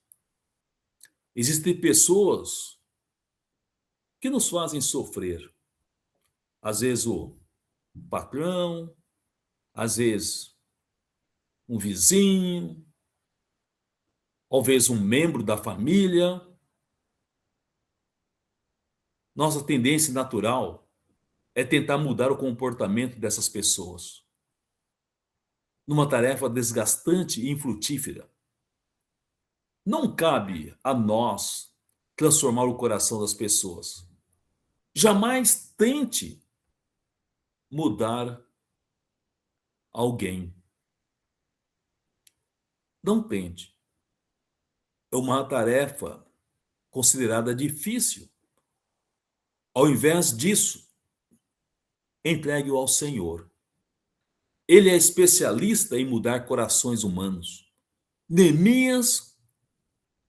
Existem pessoas que nos fazem sofrer. Às vezes o patrão, às vezes um vizinho, talvez um membro da família. Nossa tendência natural é tentar mudar o comportamento dessas pessoas, numa tarefa desgastante e infrutífera. Não cabe a nós transformar o coração das pessoas. Jamais tente mudar alguém. Não tente. É uma tarefa considerada difícil. Ao invés disso, entregue-o ao Senhor. Ele é especialista em mudar corações humanos. Neemias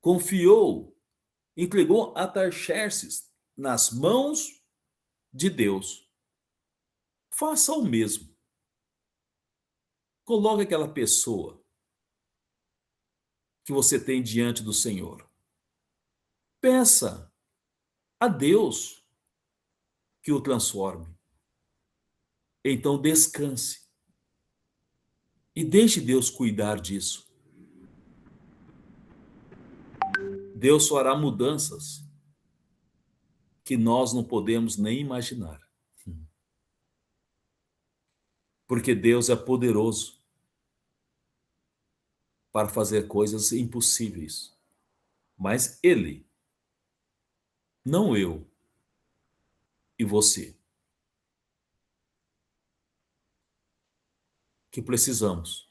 confiou, entregou Artaxerxes nas mãos de Deus. Faça o mesmo. Coloque aquela pessoa que você tem diante do Senhor. Peça a Deus que o transforme. Então descanse e deixe Deus cuidar disso. Deus fará mudanças que nós não podemos nem imaginar. Porque Deus é poderoso para fazer coisas impossíveis. Mas Ele, não eu, e você. O que precisamos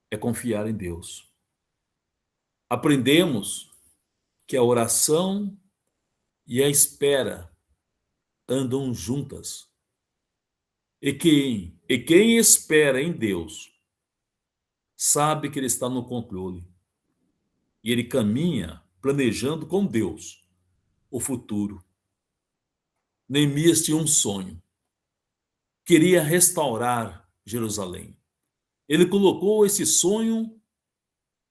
é confiar em Deus. Aprendemos que a oração e a espera andam juntas. E quem espera em Deus sabe que Ele está no controle. E ele caminha planejando com Deus o futuro. Neemias tinha um sonho. Queria restaurar Jerusalém. Ele colocou esse sonho,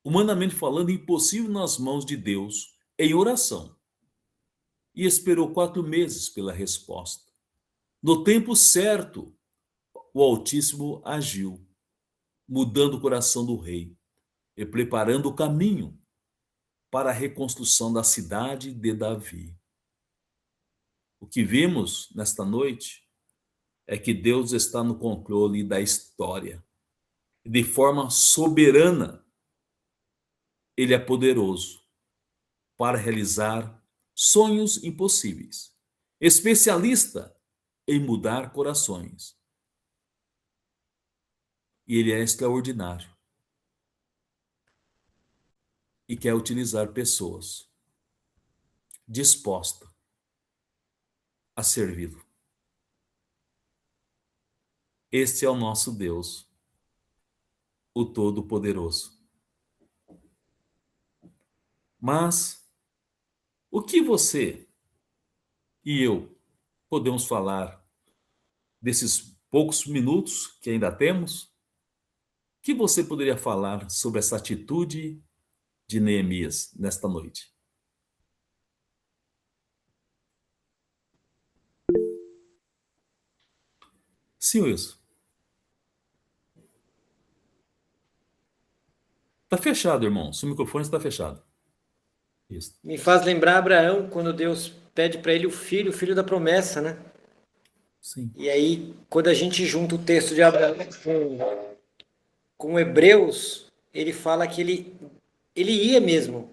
humanamente falando, impossível nas mãos de Deus, em oração. E esperou 4 meses pela resposta. No tempo certo, o Altíssimo agiu, mudando o coração do rei e preparando o caminho para a reconstrução da cidade de Davi. O que vimos nesta noite é que Deus está no controle da história. De forma soberana, Ele é poderoso para realizar sonhos impossíveis. Especialista em mudar corações. E Ele é extraordinário. E quer utilizar pessoas dispostas a servi-lo. Este é o nosso Deus, o Todo-Poderoso. Mas o que você e eu podemos falar desses poucos minutos que ainda temos? O que você poderia falar sobre essa atitude de Neemias nesta noite? Sim, Wilson. Está fechado, irmão. Seu microfone está fechado. Isso.
Me faz lembrar Abraão, quando Deus pede para ele o filho da promessa, né?
Sim.
E aí, quando a gente junta o texto de Abraão com Hebreus, ele fala que ele ia mesmo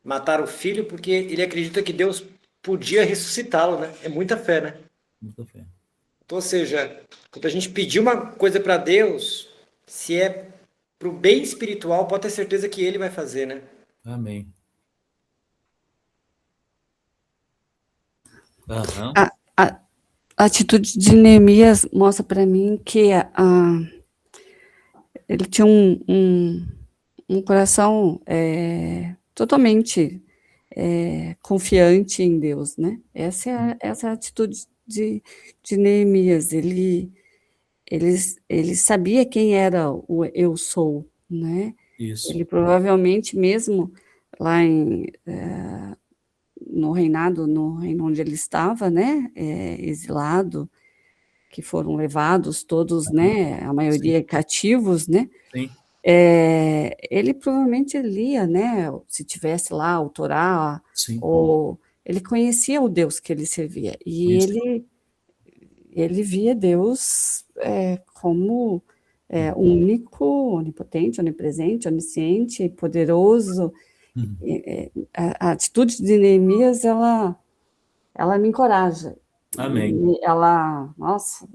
matar o filho porque ele acredita que Deus podia ressuscitá-lo, né? É muita fé, né?
Muita fé.
Então, ou seja, quando a gente pedir uma coisa para Deus, se é para o bem espiritual, pode ter certeza que Ele vai fazer, né?
Amém. Aham.
A atitude de Neemias mostra para mim que ele tinha um coração totalmente confiante em Deus, né? Essa é a atitude de Neemias. Ele sabia quem era o eu sou, né?
Isso.
Ele provavelmente mesmo lá no reino onde ele estava, né? Exilado, que foram levados todos, né? A maioria cativos, né?
Sim.
Ele provavelmente lia, né? Se tivesse lá o Torá,
Sim.
ou ele conhecia o Deus que ele servia e
Conhecia.
ele via Deus como único, onipotente, onipresente, onisciente, poderoso. A atitude de Neemias, ela me encoraja.
Amém.
E nossa,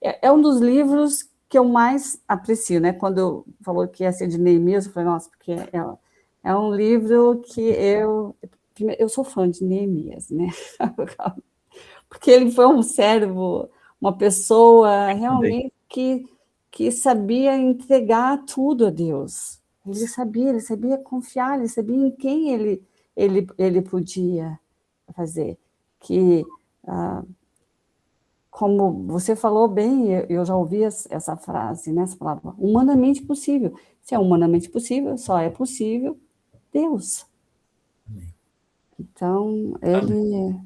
é um dos livros que eu mais aprecio, né? Quando falou que ia ser de Neemias, eu falei, nossa, porque é um livro que eu sou fã de Neemias, né? Porque ele foi um servo, uma pessoa realmente que sabia entregar tudo a Deus. Ele sabia confiar, ele sabia em quem ele podia fazer. Que, como você falou bem, eu já ouvi essa frase, né, essa palavra, humanamente possível. Se é humanamente possível, só é possível Deus.
Amém.
Então, ele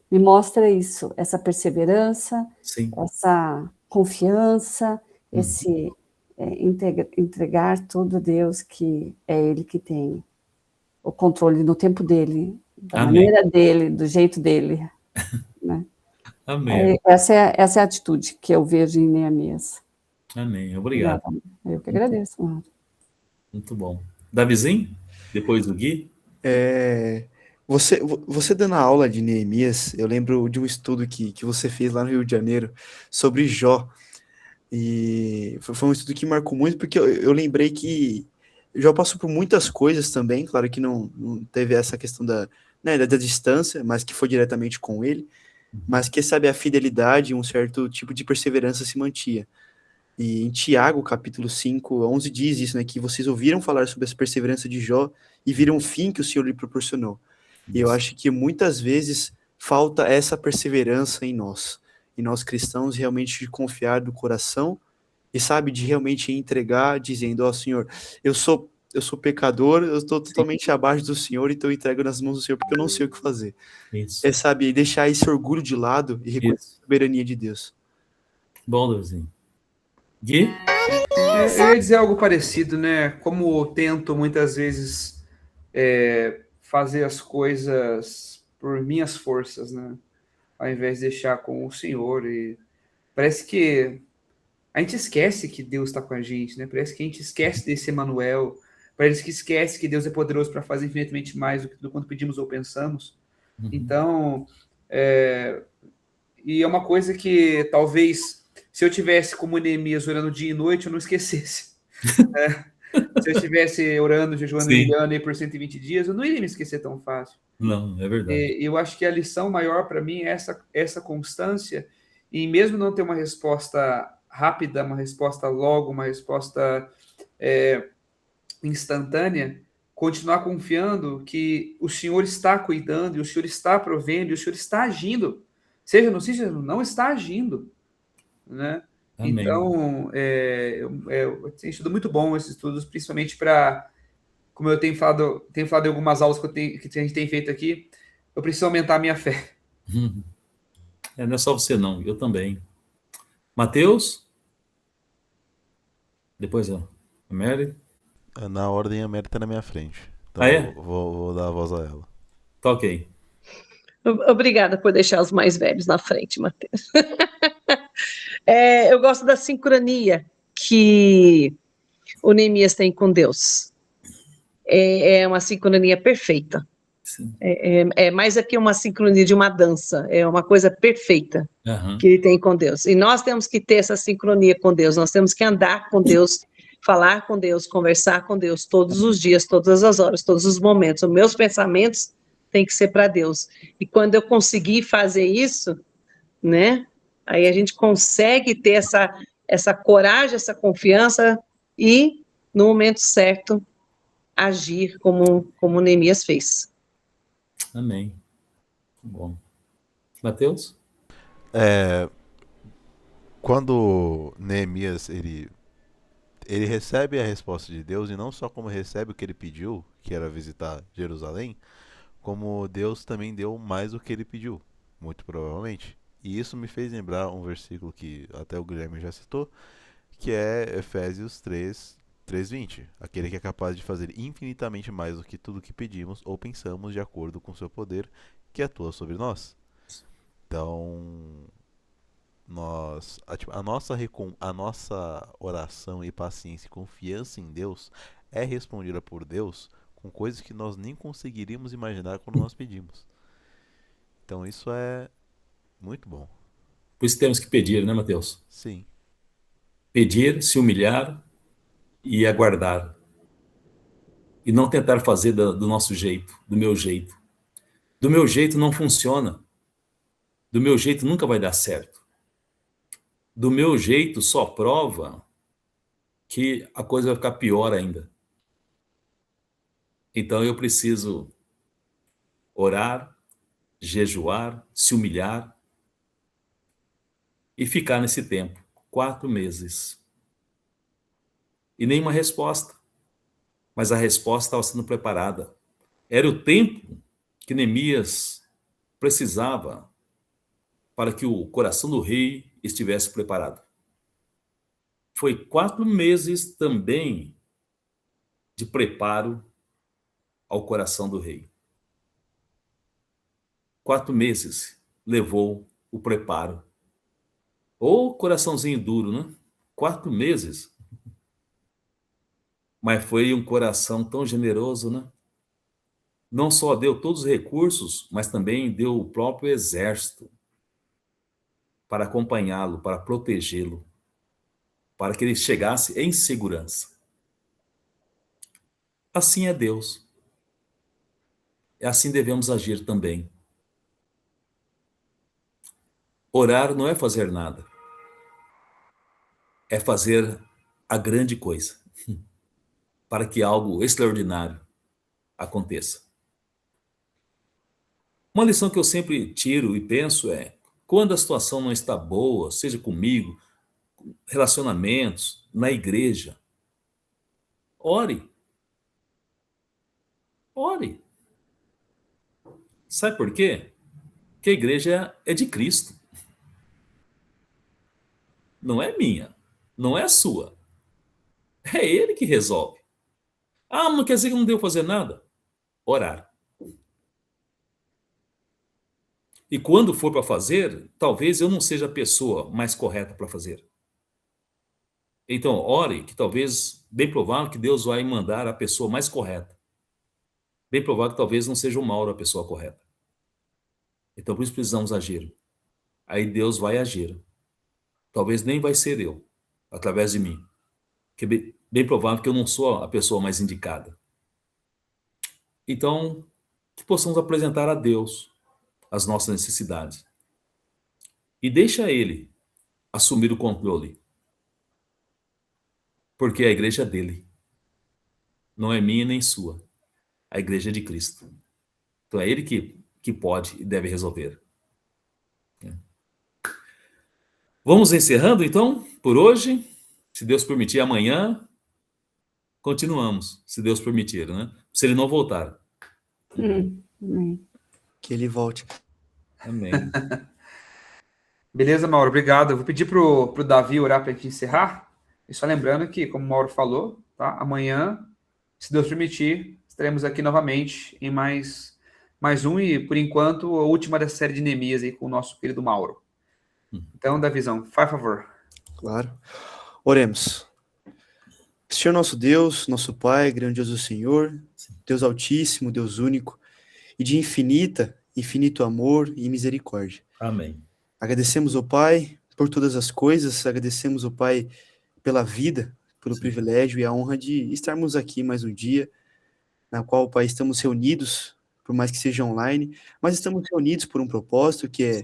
me mostra isso, essa perseverança,
Sim.
essa confiança, esse entregar tudo a Deus, que é Ele que tem o controle no tempo dele, da
Amém.
maneira dele, do jeito dele. Né?
Amém.
Essa é a atitude que eu vejo em Neemias.
Amém. Obrigado.
Eu que agradeço, Mário.
Muito bom. Davizinho? Depois do Gui?
Você dando a aula de Neemias, eu lembro de um estudo que você fez lá no Rio de Janeiro sobre Jó. E foi um estudo que marcou muito, porque eu lembrei que Jó passou por muitas coisas também, claro que não teve essa questão né, da distância, mas que foi diretamente com ele, mas que, sabe, a fidelidade e um certo tipo de perseverança se mantinha. E em Tiago, capítulo 5, 11 diz isso, né, que vocês ouviram falar sobre essa perseverança de Jó e viram o fim que o Senhor lhe proporcionou. E eu acho que muitas vezes falta essa perseverança em nós cristãos, realmente de confiar do coração e, sabe, de realmente entregar, dizendo, ó Senhor, eu sou pecador, eu estou totalmente abaixo do Senhor, então eu entrego nas mãos do Senhor, porque eu não sei o que fazer.
Isso,
É, sabe, deixar esse orgulho de lado e reconhecer
isso.
a soberania de Deus.
Bom, Davizinho. Gui?
Eu ia dizer algo parecido, né? Como eu tento muitas vezes fazer as coisas por minhas forças, né? Ao invés de deixar com o Senhor. E parece que a gente esquece que Deus está com a gente, né? Parece que a gente esquece desse Emanuel. Parece que esquece que Deus é poderoso para fazer infinitamente mais do que tudo quanto pedimos ou pensamos. Então, e é uma coisa que talvez, se eu tivesse como Neemias orando dia e noite, eu não esquecesse. Se eu estivesse orando, jejuando e
Sim.
orando aí por 120 dias, eu não iria me esquecer tão fácil.
Não, é verdade.
E eu acho que a lição maior para mim é essa constância, e mesmo não ter uma resposta rápida, uma resposta logo, uma resposta instantânea, continuar confiando que o Senhor está cuidando, e o Senhor está provendo, e o Senhor está agindo. Seja no sim, seja no não, está agindo, né?
Amém.
Então, tem sido muito bom esses estudos, principalmente para, como eu tenho falado em algumas aulas que a gente tem feito aqui, eu preciso aumentar a minha fé.
Não é só você não, eu também. Mateus? Depois a Mary?
Na ordem, a Mary tá na minha frente. Então
Ah, é?
vou dar a voz a ela.
Tá ok.
Obrigada por deixar os mais velhos na frente, Matheus. Eu gosto da sincronia que o Neemias tem com Deus. É uma sincronia perfeita.
Sim.
É mais do que uma sincronia de uma dança, é uma coisa perfeita
Aham.
que ele tem com Deus. E nós temos que ter essa sincronia com Deus, nós temos que andar com Deus, falar com Deus, conversar com Deus todos os dias, todas as horas, todos os momentos. Os meus pensamentos têm que ser para Deus. E quando eu conseguir fazer isso, né, aí a gente consegue ter essa coragem, essa confiança e, no momento certo, agir como Neemias fez.
Amém. Bom. Mateus?
Quando Neemias ele recebe a resposta de Deus, e não só como recebe o que ele pediu, que era visitar Jerusalém, como Deus também deu mais do que ele pediu, muito provavelmente. E isso me fez lembrar um versículo que até o Guilherme já citou, que é Efésios 3:20. Aquele que é capaz de fazer infinitamente mais do que tudo que pedimos ou pensamos, de acordo com o seu poder que atua sobre nós. Então, a nossa oração e paciência e confiança em Deus é respondida por Deus com coisas que nós nem conseguiríamos imaginar quando nós pedimos. Então isso é muito bom.
Por isso temos que pedir, né, Mateus?
Sim.
Pedir, se humilhar e aguardar. E não tentar fazer do nosso jeito, do meu jeito. Do meu jeito não funciona. Do meu jeito nunca vai dar certo. Do meu jeito só prova que a coisa vai ficar pior ainda. Então eu preciso orar, jejuar, se humilhar e ficar nesse tempo, 4 meses. E nenhuma resposta. Mas a resposta estava sendo preparada. Era o tempo que Neemias precisava para que o coração do rei estivesse preparado. Foi 4 meses também de preparo ao coração do rei. 4 meses levou o preparo. Ô, coraçãozinho duro, né? 4 meses. Mas foi um coração tão generoso, né? não só deu todos os recursos, mas também deu o próprio exército para acompanhá-lo, para protegê-lo, para que ele chegasse em segurança. Assim é Deus. E assim devemos agir também. Orar não é fazer nada, é fazer a grande coisa, para que algo extraordinário aconteça. Uma lição que eu sempre tiro e penso é, quando a situação não está boa, seja comigo, relacionamentos, na igreja, ore. Ore. Sabe por quê? Porque a igreja é de Cristo. Não é minha, não é sua. É Ele que resolve. Ah, não quer dizer que não deu fazer nada? Orar. E quando for para fazer, talvez eu não seja a pessoa mais correta para fazer. Então, ore, que talvez, bem provável que Deus vai mandar a pessoa mais correta. Bem provável que talvez não seja o Mauro a pessoa correta. Então, por isso precisamos agir. Aí Deus vai agir. Talvez nem vai ser eu, através de mim. Que é bem provável que eu não sou a pessoa mais indicada. Então, que possamos apresentar a Deus as nossas necessidades. E deixa Ele assumir o controle. Porque a igreja é dele. Não é minha nem sua. A igreja é de Cristo. Então é Ele que pode e deve resolver. Vamos encerrando, então, por hoje. Se Deus permitir, amanhã continuamos, se Deus permitir, né? Se Ele não voltar.
Amém.
Que ele volte.
Amém.
Beleza, Mauro, obrigado. Eu vou pedir pro Davi orar para a gente encerrar. E só lembrando que, como o Mauro falou, tá? Amanhã, se Deus permitir, estaremos aqui novamente em mais um e, por enquanto, a última da série de Neemias aí com o nosso querido Mauro. Então, Davizão, faz favor.
Claro. Oremos. Senhor nosso Deus, nosso Pai, grandioso Senhor, Deus Altíssimo, Deus único, e de infinito amor e misericórdia.
Amém.
Agradecemos, ó Pai, por todas as coisas, agradecemos, ó Pai, pela vida, pelo privilégio e a honra de estarmos aqui mais um dia, na qual, ó Pai, estamos reunidos, por mais que seja online, mas estamos reunidos por um propósito que é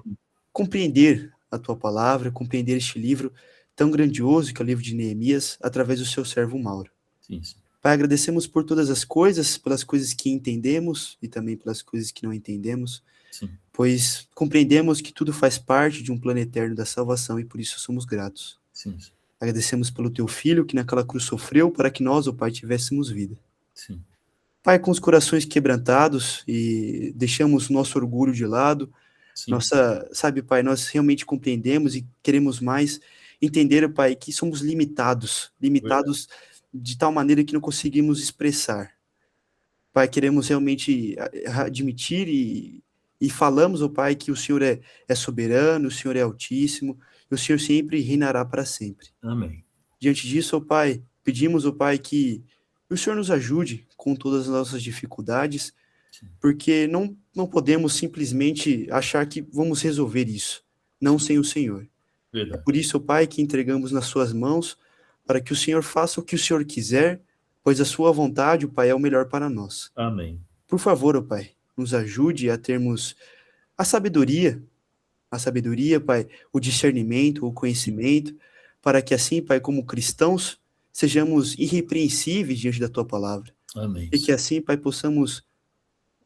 compreender a Tua palavra, compreender este livro tão grandioso que é o livro de Neemias, através do seu servo Mauro.
Sim.
Pai, agradecemos por todas as coisas, pelas coisas que entendemos e também pelas coisas que não entendemos,
Sim.
pois compreendemos que tudo faz parte de um plano eterno da salvação e por isso somos gratos.
Sim.
Agradecemos pelo Teu Filho que naquela cruz sofreu para que nós, ó Pai, tivéssemos vida.
Sim.
Pai, com os corações quebrantados e deixamos o nosso orgulho de lado, sabe, Pai, nós realmente compreendemos e queremos mais entender, Pai, que somos limitados de tal maneira que não conseguimos expressar. Pai, queremos realmente admitir e falamos, ó Pai, que o Senhor é soberano, o Senhor é altíssimo, e o Senhor sempre reinará para sempre.
Amém.
Diante disso, ó Pai, pedimos, ó Pai, que o Senhor nos ajude com todas as nossas dificuldades, porque não podemos simplesmente achar que vamos resolver isso, não sem o Senhor.
Verdade.
É por isso, ó Pai, que entregamos nas suas mãos, para que o Senhor faça o que o Senhor quiser, pois a sua vontade, ó Pai, é o melhor para nós.
Amém.
Por favor, ó Pai, nos ajude a termos a sabedoria, Pai, o discernimento, o conhecimento, para que assim, Pai, como cristãos, sejamos irrepreensíveis diante da Tua palavra.
Amém.
E que assim, Pai, possamos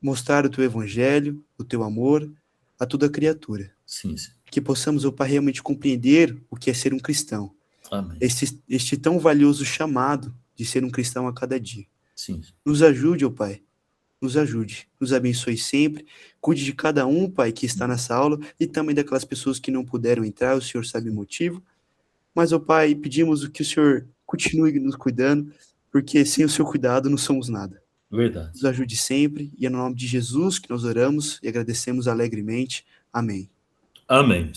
mostrar o Teu evangelho, o Teu amor a toda criatura.
Sim.
Que possamos, ó Pai, realmente compreender o que é ser um cristão.
Amém.
Este tão valioso chamado de ser um cristão a cada dia.
Sim.
Nos ajude, ó Pai. Nos ajude. Nos abençoe sempre. Cuide de cada um, Pai, que está nessa aula e também daquelas pessoas que não puderam entrar. O Senhor sabe o motivo. Mas, ó Pai, pedimos que o Senhor continue nos cuidando, porque sem o seu cuidado não somos nada.
Verdade.
Nos ajude sempre. E é no nome de Jesus que nós oramos e agradecemos alegremente. Amém.
Amém.